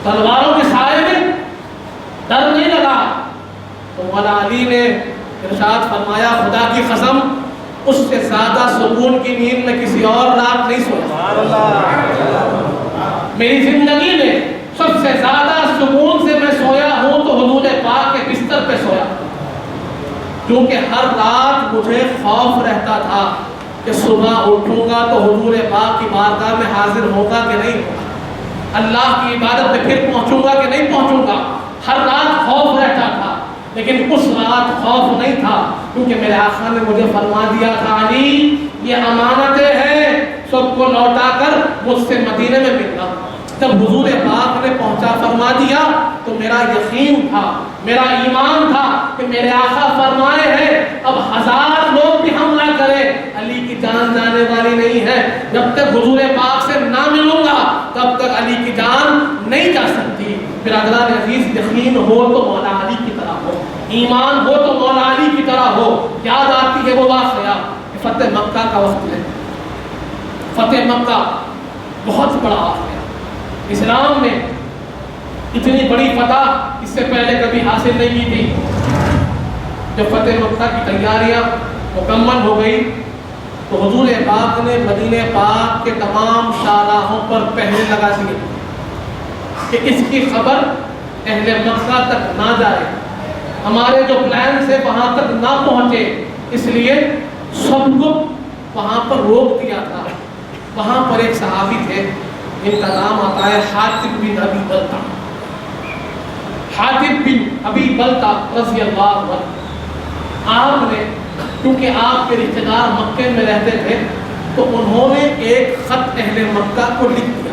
تلواروں کے سائے میں ڈر نہیں لگا؟ تو مولا علی نے ارشاد فرمایا خدا کی قسم اس سے زیادہ سکون کی نیند میں کسی اور رات نہیں سویا، میری زندگی میں سب سے زیادہ سکون سے میں سویا ہوں تو حضور پاک کے بستر پہ سویا، کیونکہ ہر رات مجھے خوف رہتا تھا کہ صبح اٹھوں گا تو حضور پاک کی بارگاہ میں حاضر ہوگا کہ نہیں ہوگا، اللہ کی عبادت میں پھر پہنچوں گا کہ نہیں پہنچوں گا، ہر رات خوف رہتا تھا۔ لیکن اس رات خوف نہیں تھا، کیونکہ میرے آقا نے مجھے فرما دیا تھا علی یہ امانتیں ہیں، سب کو لوٹا کر مجھ سے مدینے میں ملنا۔ جب حضور پاک نے پہنچا فرما دیا تو میرا یقین تھا، میرا ایمان تھا کہ میرے آقا فرمائے ہیں اب 1000 لوگ بھی حملہ کرے علی کی جان جانے والی نہیں ہے، جب تک حضور پاک سے نہ ملوں گا تب تک علی کی جان نہیں جا سکتی۔ برادران عزیز، یقین ہو تو مولا علی کی طرح ہو، ایمان ہو تو مولا علی کی طرح ہو۔ یاد آتی ہے وہ واقعہ فتح مکہ کا وقت ہے، فتح مکہ بہت بڑا واقعہ، اسلام میں اتنی بڑی فتح اس سے پہلے کبھی حاصل نہیں کی تھی۔ جب فتح مکہ کی تیاریاں مکمل ہو گئی تو حضور پاک نے مدینہ پاک کے تمام شاہراہوں پر پہرے لگا دیے کہ اس کی خبر اہل مکہ تک نہ جائے، ہمارے جو پلان سے وہاں تک نہ پہنچے، اس لیے سب کو وہاں پر روک دیا تھا۔ وہاں پر ایک صحابی تھے جن کا نام آتا ہے حاتب بن ابی بلتع، حاتب بن ابی بلتع رضی اللہ عنہ۔ آپ نے کیونکہ آپ کے رشتہ دار مکے میں رہتے تھے تو انہوں نے ایک خط اہل مکہ کو لکھ دیا،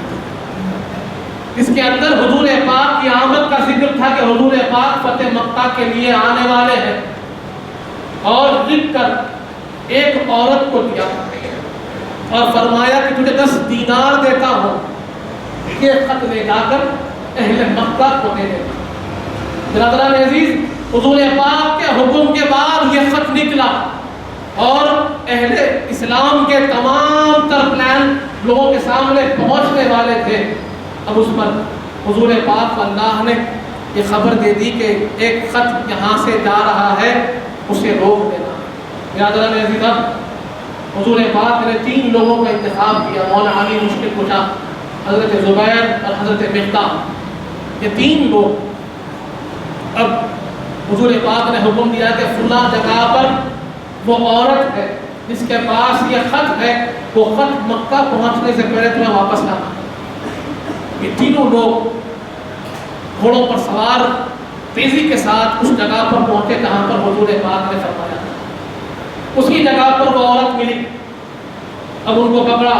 اس کے اندر حضور پاک کی آمد کا ذکر تھا کہ حضور پاک فتح مکہ کے لیے آنے والے ہیں، اور لکھ کر ایک عورت کو دیا اور فرمایا کہ تجھے 10 دینار دیتا ہوں، یہ خط لے جا کر اہل مکہ کو دے دے۔ برادران عزیز، حضور پاک کے حکم کے بعد یہ خط نکلا اور اہل اسلام کے تمام تر پلان لوگوں کے سامنے پہنچنے والے تھے، اب اس پر حضور پاک اللہ نے یہ خبر دے دی کہ ایک خط یہاں سے جا رہا ہے، اسے روک دینا۔ یاد رہنے عزیزاں، حضور پاک نے 3 لوگوں کا انتخاب کیا، مولا علی مشکل کشا، حضرت زبیر اور حضرت مقدام، یہ 3 لوگ۔ اب حضور پاک نے حکم دیا کہ فلاں جگہ پر وہ عورت ہے جس کے پاس یہ خط ہے، وہ خط مکہ پہنچنے سے پہلے تمہیں واپس لانا۔ یہ 3 لوگ گھوڑوں پر سوار تیزی کے ساتھ اس جگہ پر پہنچے جہاں پر حضور پاک نے فرمایا تھا۔ اسی جگہ پر وہ عورت ملی، اب ان کو پکڑا،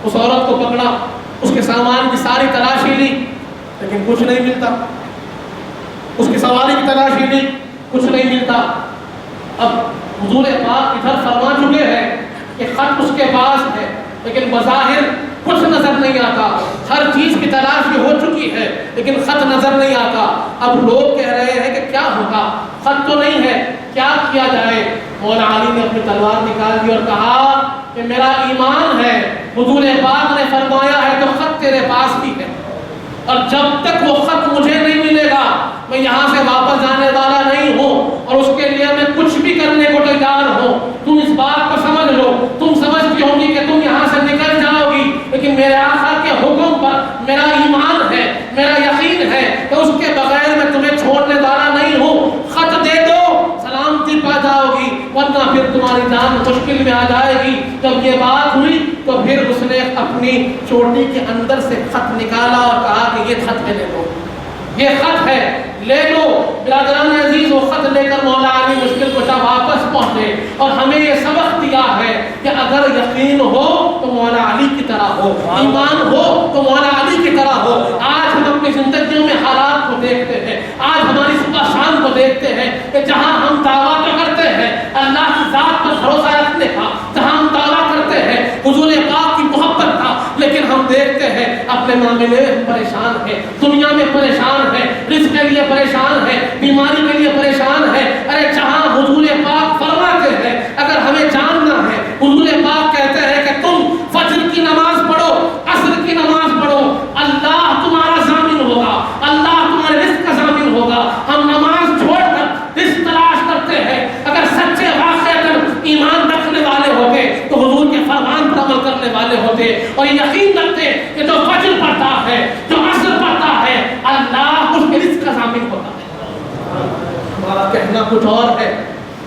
اس عورت کو پکڑا، اس کے سامان کی ساری تلاشی لی، لیکن کچھ نہیں ملتا۔ اس کی سواری کی تلاشی لی، کچھ نہیں ملتا۔ اب حضور پاک ادھر فرما چکے ہیں کہ خط اس کے پاس ہے، لیکن بظاہر کچھ نظر نہیں آتا، ہر چیز کی تلاش ہو چکی ہے لیکن خط نظر نہیں آتا۔ اب لوگ کہہ رہے ہیں کہ کیا ہوگا، خط تو نہیں ہے، کیا کیا جائے؟ مولا علی نے اپنی تلوار نکال دی اور کہا کہ میرا ایمان ہے، حضور پاک نے فرمایا ہے تو خط تیرے پاس بھی ہے، اور جب تک وہ خط مجھے نہیں ملے گا میں یہاں سے واپس جانے والا نہیں ہوں، اور اس کے لیے میں کچھ بھی کرنے کو تیار ہوں۔ تم اس بات کو سمجھ لو، تم سمجھتی ہوں گی کہ تم یہاں سے نکل جاؤ گی، لیکن میرے آقا کے حکم پر میرا ایمان ہے، میرا یقین ہے کہ اس کے بغیر میں تمہیں چھوڑنے والا نہیں ہوں۔ خط دے دو، سلامتی پا جاؤ گی، ورنہ پھر تمہاری جان مشکل میں آ جائے گی۔ جب یہ بات ہوئی تو پھر اس نے اپنی چوٹی کے اندر سے خط نکالا اور کہا کہ یہ خط لے لو، یہ خط ہے، لے لو۔ برادران عزیز، وہ خط لے کر مولا علی مشکل کشا واپس پہنچے، اور ہمیں یہ سبق دیا ہے کہ اگر یقین ہو تو مولا علی کی طرح ہو، ایمان ہو تو مولا علی کی طرح ہو۔ آج ہم اپنی زندگیوں میں حالات کو دیکھتے ہیں، آج ہماری صبح شام کو دیکھتے ہیں کہ جہاں ہم دعویٰ تو کرتے ہیں اللہ کی ذات پر بھروسہ رکھنے کا، جہاں ہم دعویٰ کرتے ہیں حضور پاک کی محبت کا، لیکن ہم دیکھتے ہیں اپنے معاملے میں پریشان ہیں، دنیا میں پریشان ہیں، رزق کے لیے پریشان ہیں، بیماری کے لیے پریشان ہیں۔ ارے جہاں حضور پاک فرماتے ہیں اگر ہمیں جاننا ہے، حضور پاک کہتے ہیں کہ تم فجر کی نماز پڑھو، عصر کی نماز پڑھو، اللہ تمہارا ضامن ہوگا، اللہ تمہارے رزق کا ضامن ہوگا۔ ہم نماز چھوڑ کر رزق تلاش کرتے ہیں۔ اگر سچے واقعتاً ایمان رکھنے والے ہوتے تو حضور کے فرمان پر عمل کرنے والے ہوتے اور یقین رکھتے کہ جو فجر پڑھتا ہے، جو عصر پڑھتا ہے، اللہ اس کے رزق کا ضامن ہوتا ہے۔ ہمارا کہنا کچھ اور ہے،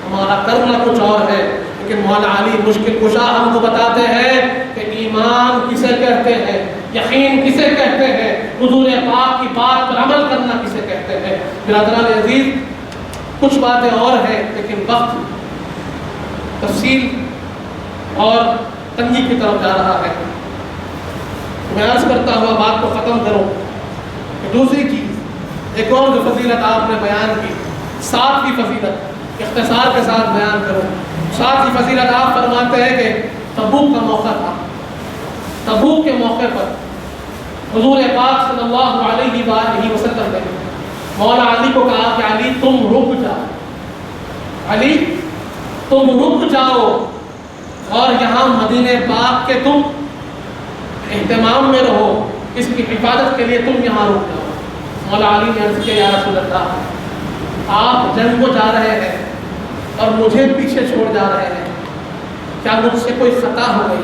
ہمارا کرنا کچھ اور ہے، لیکن مولا علی مشکل کشا ہم کو بتاتے ہیں کہ ایمان کسے کہتے ہیں، یقین کسے کہتے ہیں، حضور پاک کی بات پر عمل کرنا کسے کہتے ہیں۔ برادران عزیز، کچھ باتیں اور ہیں لیکن وقت تفصیل اور تنگی کی طرف جا رہا ہے۔ میں عرض کرتا ہوا بات کو ختم کروں کہ دوسری چیز، ایک اور جو فضیلت آپ نے بیان کی، 7ویں فضیلت اختصار کے ساتھ بیان کروں۔ 7ویں فضیلت آپ فرماتے ہیں کہ تبوک کا موقع تھا، تبوک کے موقع پر حضور پاک صلی اللہ علیہ وآلہ وسلم نے مولا علی کو کہا کہ علی تم رک جاؤ، علی تم رک جاؤ، اور یہاں مدینہ پاک کے تم اہتمام میں رہو، اس کی حفاظت کے لیے تم یہاں رک جاؤ۔ مولا علی نے عرض کیا یا رسول اللہ، آپ جنگ کو جا رہے ہیں اور مجھے پیچھے چھوڑ جا رہے ہیں، کیا مجھ سے کوئی خطا ہو گئی،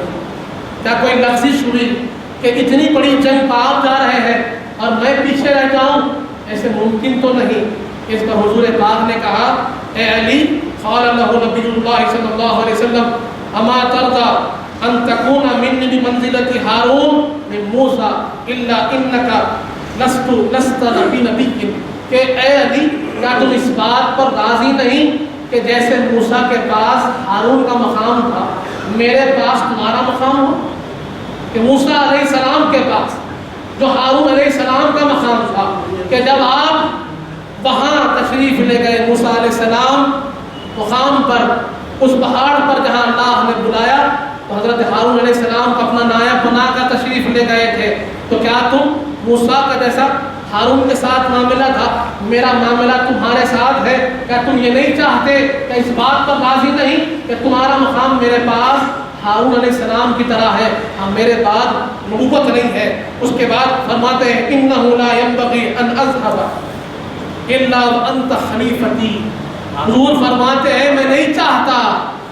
کیا کوئی لغزش ہوئی کہ اتنی بڑی جنگ پر آپ جا رہے ہیں اور میں پیچھے رہ جاؤں؟ ایسے ممکن تو نہیں۔ اس پر حضور پاک نے کہا اے علی، قال له نبی اللہ صلی اللہ علیہ وسلم اما ترضى ان تكون مني بمنزلة هارون من موسى الا انك لست نبی، کہ اے علی کیا تم اس بات پر راضی نہیں کہ جیسے موسیٰ کے پاس ہارون کا مقام تھا میرے پاس تمہارا مقام ہو؟ کہ موسیٰ علیہ السلام کے پاس جو ہارون علیہ السلام کا مقام تھا، کہ جب آپ وہاں تشریف لے گئے موسیٰ علیہ السلام مقام پر، اس پہاڑ پر جہاں اللہ نے بلایا، تو حضرت ہارون علیہ السلام کو اپنا نائب بنا کر تشریف لے گئے تھے، تو کیا تم موسیٰ کا جیسا ہارون کے ساتھ معاملہ تھا، میرا معاملہ تمہارے ساتھ ہے، کیا تم یہ نہیں چاہتے کہ اس بات پر راضی نہیں کہ تمہارا مقام میرے پاس ہارون علیہ السلام کی طرح ہے، ہاں میرے بعد نبوت نہیں ہے۔ اس کے بعد فرماتے ہیں انہ لا ينبغي ان اذهب الا وانت خلیفتی، حضور فرماتے ہیں میں نہیں چاہتا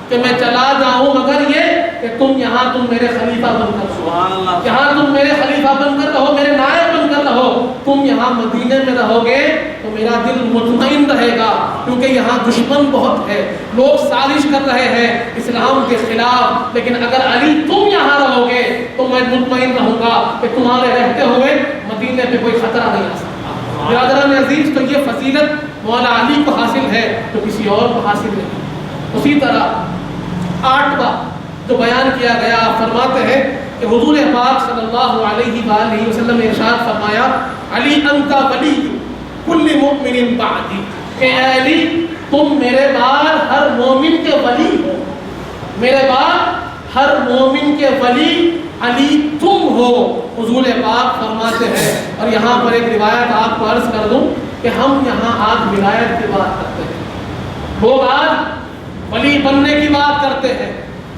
کہ میں چلا جاؤں مگر یہ کہ تم یہاں تم میرے خلیفہ بن کر رہو، یہاں تم میرے خلیفہ بن کر رہو، میرے نائب بن کر رہو۔ تم یہاں مدینے میں رہو گے تو میرا دل مطمئن رہے گا، کیونکہ یہاں دشمن بہت ہے، لوگ سازش کر رہے ہیں اسلام کے خلاف، لیکن اگر علی تم یہاں رہو گے تو میں مطمئن رہوں گا کہ تمہارے رہتے ہوئے مدینے پہ کوئی خطرہ نہیں آ سکتا۔ برادران عزیز، تو یہ فضیلت مولا علی کو حاصل ہے تو کسی اور کو حاصل نہیں۔ اسی طرح 8واں جو بیان کیا گیا، فرماتے ہیں کہ حضور پاک صلی اللہ علیہ وآلہ وسلم نے ارشاد فرمایا علی انت ولی کل مؤمن بعدی، کہ اے علی تم میرے بعد ہر مومن کے ولی ہو، میرے بعد ہر مومن کے ولی علی تم ہو، حضور پاک فرماتے ہیں۔ اور یہاں پر ایک روایت آپ کو عرض کر دوں کہ ہم یہاں آج ولایت کی بات کرتے ہیں، لوگ آج ولی بننے کی بات کرتے ہیں،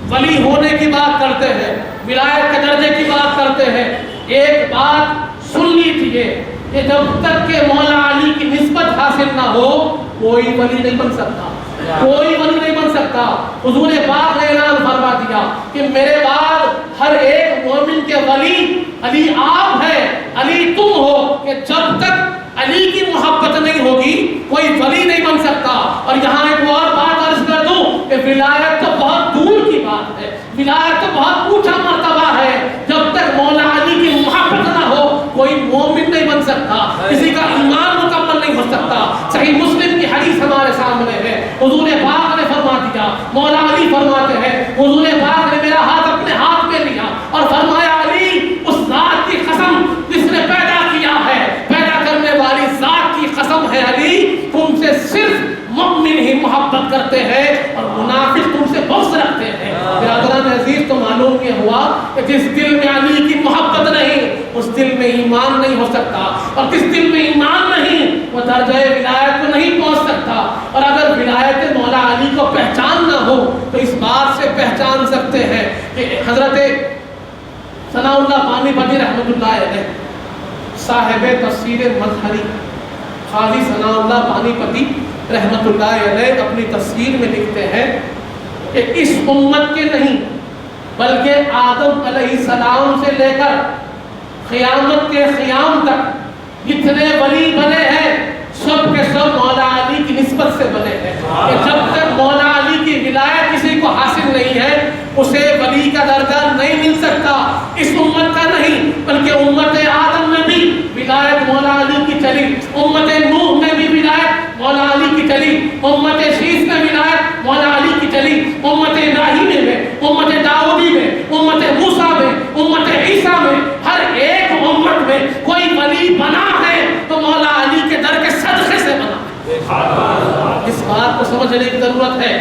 ولی ہونے کی بات کرتے ہیں، ولایت کے درجے کی بات کرتے ہیں۔ ایک بات سن لی تھی کہ جب تک کہ مولا علی کی نسبت حاصل نہ ہو کوئی ولی نہیں بن سکتا، کوئی ولی نہیں بن سکتا۔ حضور پاک نے اعلان فرما دیا کہ میرے بعد ہر ایک مومن کے ولی علی آپ ہے، علی تم ہو، کہ جب تک علی کی محبت نہیں ہوگی کوئی ولی نہیں بن سکتا۔ اور یہاں ایک اور بات عرض کر دوں کہ ولایت تو بہت دور کی بات ہے، ولایت تو بہت اونچا مرتبہ ہے، جب تک مولا علی کی محبت نہ ہو کوئی مومن نہیں بن سکتا، کسی کا ایمان مکمل نہیں ہو سکتا۔ صحیح مسلم کی حدیث ہمارے سامنے ہے، حضور پاک نے فرما دیا، مولا علی فرماتے ہیں حضور پاک نے میرا ہاتھ اپنے ہاتھ میں لیا اور فرمایا علی اس ذات کی قسم جس نے پیدا کیا ہے، پیدا کرنے والی ذات کی قسم ہے علی تم سے صرف مومن ہی محبت کرتے ہیں اور منافق تم سے بغض رکھتے ہیں۔ برادران عزیز، تو معلوم یہ ہوا کہ جس دل میں علی کی محبت نہیں اس دل میں ایمان نہیں ہو سکتا، اور جس دل میں ایمان نہیں وہ درجہ ولایت کو نہیں پہنچ سکتا۔ اور اگر ولایت مولا علی کو پہچان نہ ہو تو اس بات سے پہچان سکتے ہیں کہ حضرت ثناء اللہ پانی پتی رحمۃ اللہ علیہ صاحب تفسیر مظہری قاضی ثناء اللہ پانی پتی رحمۃ اللہ علیہ اپنی تفسیر میں لکھتے ہیں کہ اس امت کے نہیں بلکہ آدم علیہ السلام سے لے کر قیامت کے قیام تک جتنے ولی بنے ہیں سب کے سب مولا علی کی نسبت سے بنے ہیں، کہ جب تک مولا علی کی ولایت کسی کو حاصل نہیں ہے اسے ولی کا درجہ نہیں مل سکتا۔ اس امت کا نہیں بلکہ امت آدم میں بھی ولایت مولا علی کی چلی، امت نوح میں بھی ولایت مولا علی کی چلی، امت شیس میں ولایت مولا علی کی چلی، امت ابراہیمی میں، امت داؤدی میں، امت موسیٰ میں، امت عیسیٰ میں، ہر ایک امت میں کوئی ولی بنا ہے تو مولا علی کے در کے صدقے سے بنا ہے۔ اس بات کو سمجھنے کی ضرورت ہے۔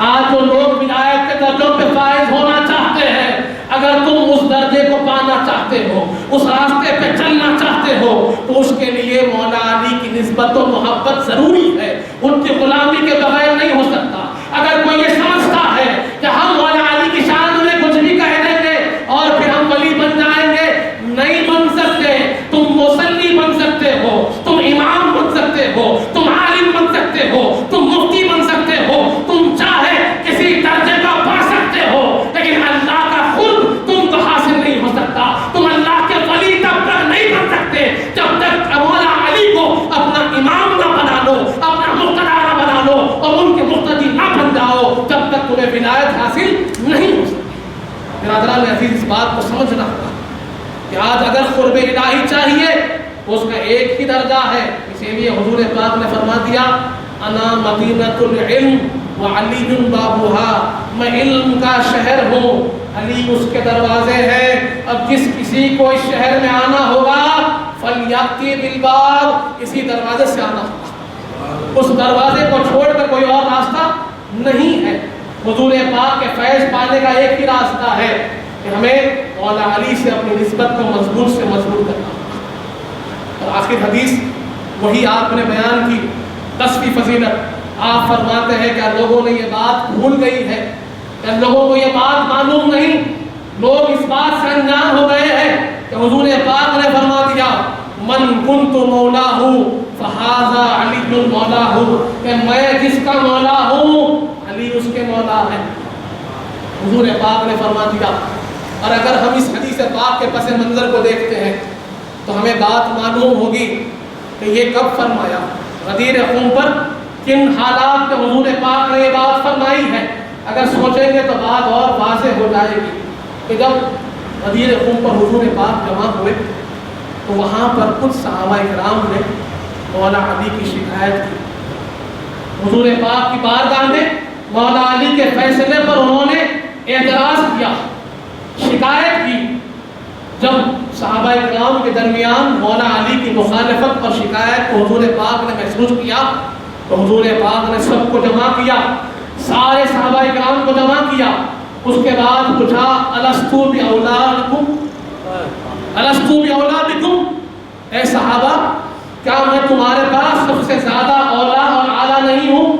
آج جو لوگ ولایت کے درجوں پہ فائز ہونا چاہتے ہیں، اگر تم اس درجے کو پانا چاہتے ہو، اس راستے پہ چلنا چاہتے ہو تو اس کے لیے مولا علی کی نسبت و محبت ضروری ہے، ان کی غلامی کے بغیر نہیں ہو سکتا۔ اگر کوئی یہ سمجھتا ہے کہ ہم مولا علی کی شان میں کچھ بھی کہہ دیں گے اور پھر ہم ولی بن جائیں گے، نہیں بن سکتے۔ تم مصلی بن سکتے ہو، تم امام بن سکتے ہو، تم عالم بن سکتے ہو، تم مفتی بن سکتے ہو، تم چاہے کسی درجے کا پا سکتے ہو، لیکن اللہ کا خود تم کو حاصل نہیں ہو سکتا۔ تم اللہ کے ولی تب تک نہیں بن سکتے جب تک مولا علی کو اپنا امام نہ بنا لو، اپنا مقتدی نہ بنا لو اور ان کے مقتدی نہ بن جاؤ، جب تک تمہیں ولایت حاصل نہیں ہو سکتی۔ برادران عزیز، اس بات کو سمجھنا ہوگا کہ آج اگر قرب الہی چاہیے تو اس کا ایک ہی درجہ ہے۔ اسی لیے حضور پاک نے فرما دیا انا مدینۃ العلم وعلی بابها، میں علم کا شہر ہوں، علی اس کے دروازے ہیں۔ اب جس کسی کو اس شہر میں آنا ہوگا فلیأتی بالباب، اسی دروازے سے آنا ہوگا، اس دروازے کو چھوڑ کر کوئی اور راستہ نہیں ہے۔ حضور پاک کے فیض پانے کا ایک ہی راستہ ہے کہ ہمیں مولا علی سے اپنی نسبت کو مضبوط سے مضبوط کرنا ہوگا۔ اور آخر حدیث وہی آپ نے بیان کی 10ویں فضیلت. آپ فرماتے ہیں کہ لوگوں نے یہ بات بھول گئی ہے، کہ لوگوں کو یہ بات معلوم نہیں، لوگ اس بات سے انجان ہو گئے ہیں کہ حضور پاک نے فرما دیا من کنت مولاہ فہذا علی مولاہ، کہ میں جس کا مولا ہوں علی اس کے مولا ہے. حضور پاک نے فرما دیا. اور اگر ہم اس حدیث پاک کے پس منظر کو دیکھتے ہیں تو ہمیں بات معلوم ہوگی کہ یہ کب فرمایا، غدیر خون پر کن حالات میں حضور پاک نے یہ بات فرمائی ہے. اگر سوچیں گے تو بات اور واضح ہو جائے گی کہ جب غدیر خون پر حضور پاک جمع ہوئے تو وہاں پر کچھ صحابہ کرام نے مولا علی کی شکایت کی. حضور پاک کی بارگاہ میں مولا علی کے فیصلے پر انہوں نے اعتراض کیا، شکایت کی. جب صحابہ کرام کے درمیان مولا علی کی مخالفت اور شکایت کو حضور پاک نے محسوس کیا تو حضور پاک نے سب کو جمع کیا، سارے صحابہ کرام کو جمع کیا. اس کے بعد پوچھا الستو باولادکم، الستو باولادکم، اے صحابہ کیا میں تمہارے پاس سب سے زیادہ اولا اور اعلیٰ نہیں ہوں،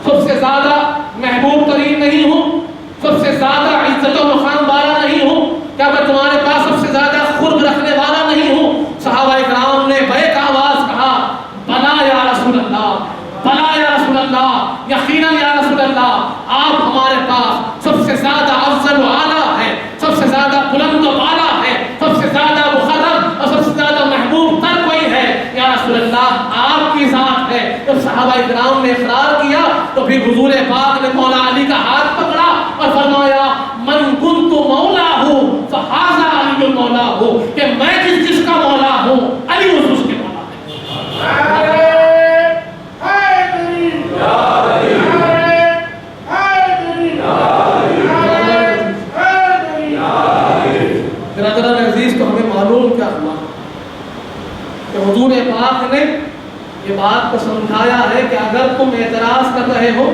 سب سے زیادہ محبوب ترین نہیں ہوں، سب سے زیادہ عزت و مقام والا نہیں ہوں، کیا میں تمہارے پاس سب سے زیادہ قرب رکھنے والا نہیں ہوں؟ صحابہ کرام نے بیک آواز کہا بلا یا رسول اللہ، بلا یا رسول اللہ، یقیناً یا رسول اللہ، آپ ہمارے پاس سب سے زیادہ افضل و اعلیٰ ہے، سب سے زیادہ بلند و بالا ہے، سب سے زیادہ مخرب اور سب سے زیادہ محبوب تر کوئی ہے، یا رسول اللہ آپ کی ذات ہے. جب صحابہ کرام نے اقرار کیا تو پھر حضور پاک نے مولا علی کا ہاتھ پکڑا اور فرمایا من کنت مولاہ فہذا علی مولاہ، کہ میں جس کا مولا ہوں علی اس کے مولا ہے. برادران عزیز، تو ہمیں معلوم کیا ہوا کہ حضور پاک نے یہ بات کو سمجھایا ہے کہ اگر تم اعتراض کر رہے ہو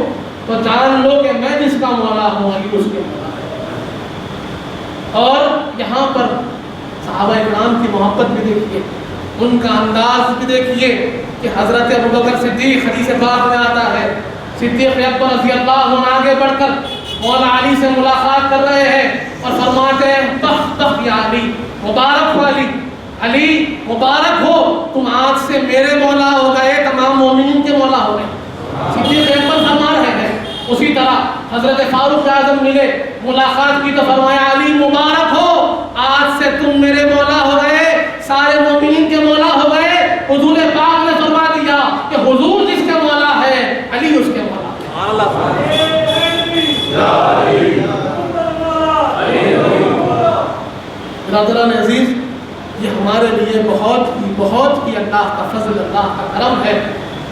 تو جان لو کہ میں جس کا مولا ہوں علی اس کے مولا ہے. اور یہاں پر صحابہ کرام کی محبت بھی دیکھیے، ان کا انداز بھی دیکھیے کہ حضرت ابوبکر صدیق حدیث پاک میں آتا ہے صدیق اکبر رضی اللہ عنہ آگے بڑھ کر مولا علی سے ملاقات کر رہے ہیں اور فرماتے ہیں تخ تخ یا علی، مبارک ہو علی، علی مبارک ہو، تم آج سے میرے مولا ہو گئے، تمام مومنین کے مولا ہو گئے. صدیق اکبر فرما رہے ہیں. اسی طرح حضرت فاروق اعظم ملے، ملاقات کی تو فرمایا علی مبارک ہو، آج سے تم میرے مولا ہو گئے، سارے مومنین کے مولا ہو گئے. حضور پاک نے فرما دیا کہ حضور جس کا مولا ہے علی اس کے مولا ہے. برادران عزیز، یہ ہمارے لیے بہت ہی اللہ کا فضل، اللہ کا کرم ہے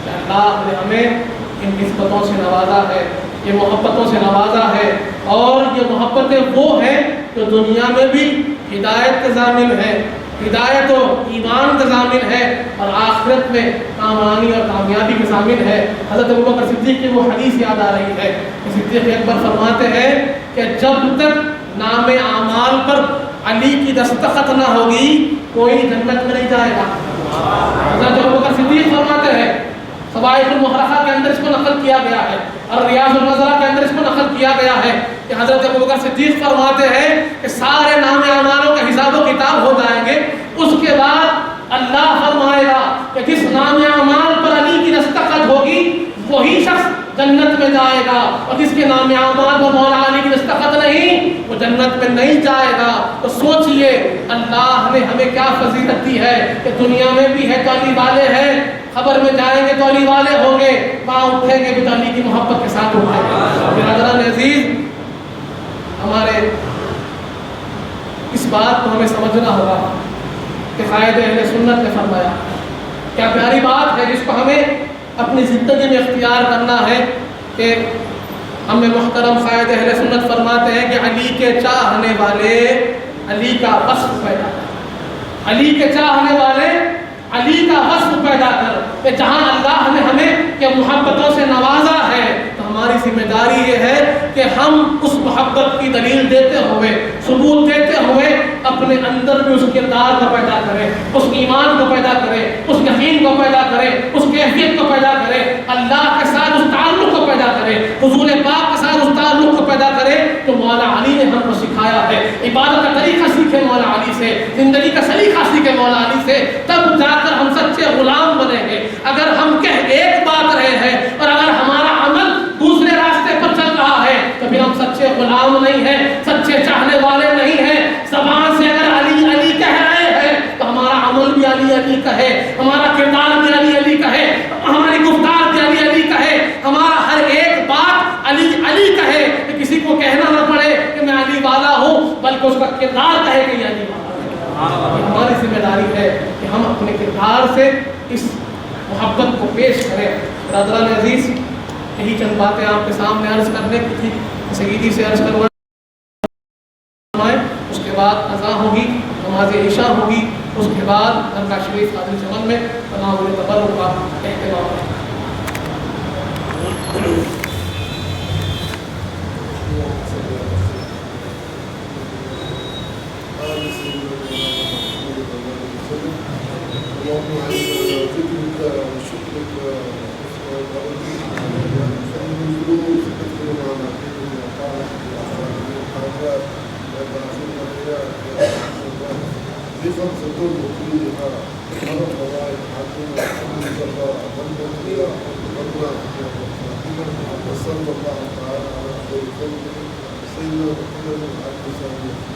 کہ اللہ نے ہمیں ان نسبتوں سے نوازا ہے، یہ محبتوں سے نوازا ہے. اور یہ محبتیں وہ ہیں جو دنیا میں بھی ہدایت کے ضامن ہے، ہدایت و ایمان کا ضامن ہے، اور آخرت میں کامرانی اور کامیابی کا ضامن ہے. حضرت ابوبکر صدیق کی وہ حدیث یاد آ رہی ہے، صدیق اکبر فرماتے ہیں کہ جب تک نام اعمال پر علی کی دستخط نہ ہوگی کوئی جنت میں نہیں جائے گا. حضرت ابوبکر صدیق فرماتے ہیں، فوائد المحرقہ کے اندر اس کو نقل کیا گیا ہے اور ریاض النظرہ کے اندر اس کو نقل کیا گیا ہے کہ حضرت ابوبکر صدیق فرماتے ہیں کہ سارے نام اعمالوں کا حساب و کتاب ہو جائیں گے، اس کے بعد اللہ فرمائے گا کہ جس نام اعمال پر علی کی دستخط ہوگی وہی شخص جنت میں جائے گا، اور جس کے نام اعمال پر مولا علی کی دستخط نہیں وہ جنت میں نہیں جائے گا. تو سوچئے اللہ نے ہمیں کیا فضیلت دی ہے کہ دنیا میں بھی ہے تو علی والے ہیں، قبر میں جائیں گے تو علی والے ہوں گے، وہاں اٹھیں گے بھی تو علی کی محبت کے ساتھ اٹھیں گے. برادران عزیز، ہمارے اس بات کو ہمیں سمجھنا ہوگا کہ قائد اہل سنت نے فرمایا، کیا پیاری بات ہے جس کو ہمیں اپنی زندگی میں اختیار کرنا ہے کہ ہم محترم قائد اہل سنت فرماتے ہیں کہ علی کے چاہنے والے علی کا وصف پیدا کر، علی کے چاہنے والے علی کا وصف پیدا کر. کہ جہاں اللہ نے ہمیں کہ محبتوں سے نوازا ہے تو ہماری ذمہ داری یہ ہے کہ ہم اس محبت کی دلیل دیتے ہوئے، ثبوت دیتے ہوئے اپنے اندر بھی اس کردار کو پیدا کرے، اس ایمان کو پیدا کرے، اس یقین کو پیدا کرے، اس کیفیت کو پیدا کرے، اللہ کے ساتھ اس تعلق کو پیدا کرے، حضور پاک کے ساتھ اس تعلق کو پیدا کرے تو مولا علی نے ہم کو سکھایا ہے۔ عبادت کا طریقہ سیکھے مولا علی سے، زندگی کا سلیقہ سیکھے مولا علی سے، تب جا کر ہم سچے غلام بنیں گے۔ اگر ہم کہہ ایک بات رہے ہیں اور اگر ہمارا عمل دوسرے راستے پر چل رہا ہے تو پھر ہم سچے غلام نہیں ہیں، سچے چاہنے والے نہیں ہیں۔ زبان سے اگر علی علی کہہ رہے ہیں تو ہمارا عمل بھی علی علی کا ہے، ہمارا کردار بھی علی علی کا ہے، ہماری گفتار بھی علی علی کا ہے، ہمارا ہر ایک بات علی علی کا ہے، کہ کسی کو کہنا نہ پڑے کہ میں علی والا ہوں، بلکہ اس کا کردار کہے کہ یہ علی والا ہے۔ یہ ہماری ذمہ داری ہے کہ ہم اپنے کردار سے اس محبت کو پیش کریں۔ برادران عزیز، یہی چند باتیں آپ کے سامنے عرض کرنے کی تھی، سیدی سے عرض کروا اس کے بعد اذان ہوگی، نماز عشاء ہوگی، اس کے بعد درگاہ شریف حاضر چمن میں تناول تبرک کا اہتمام ہے۔ سيدنا محمد وعلى آله وصحبه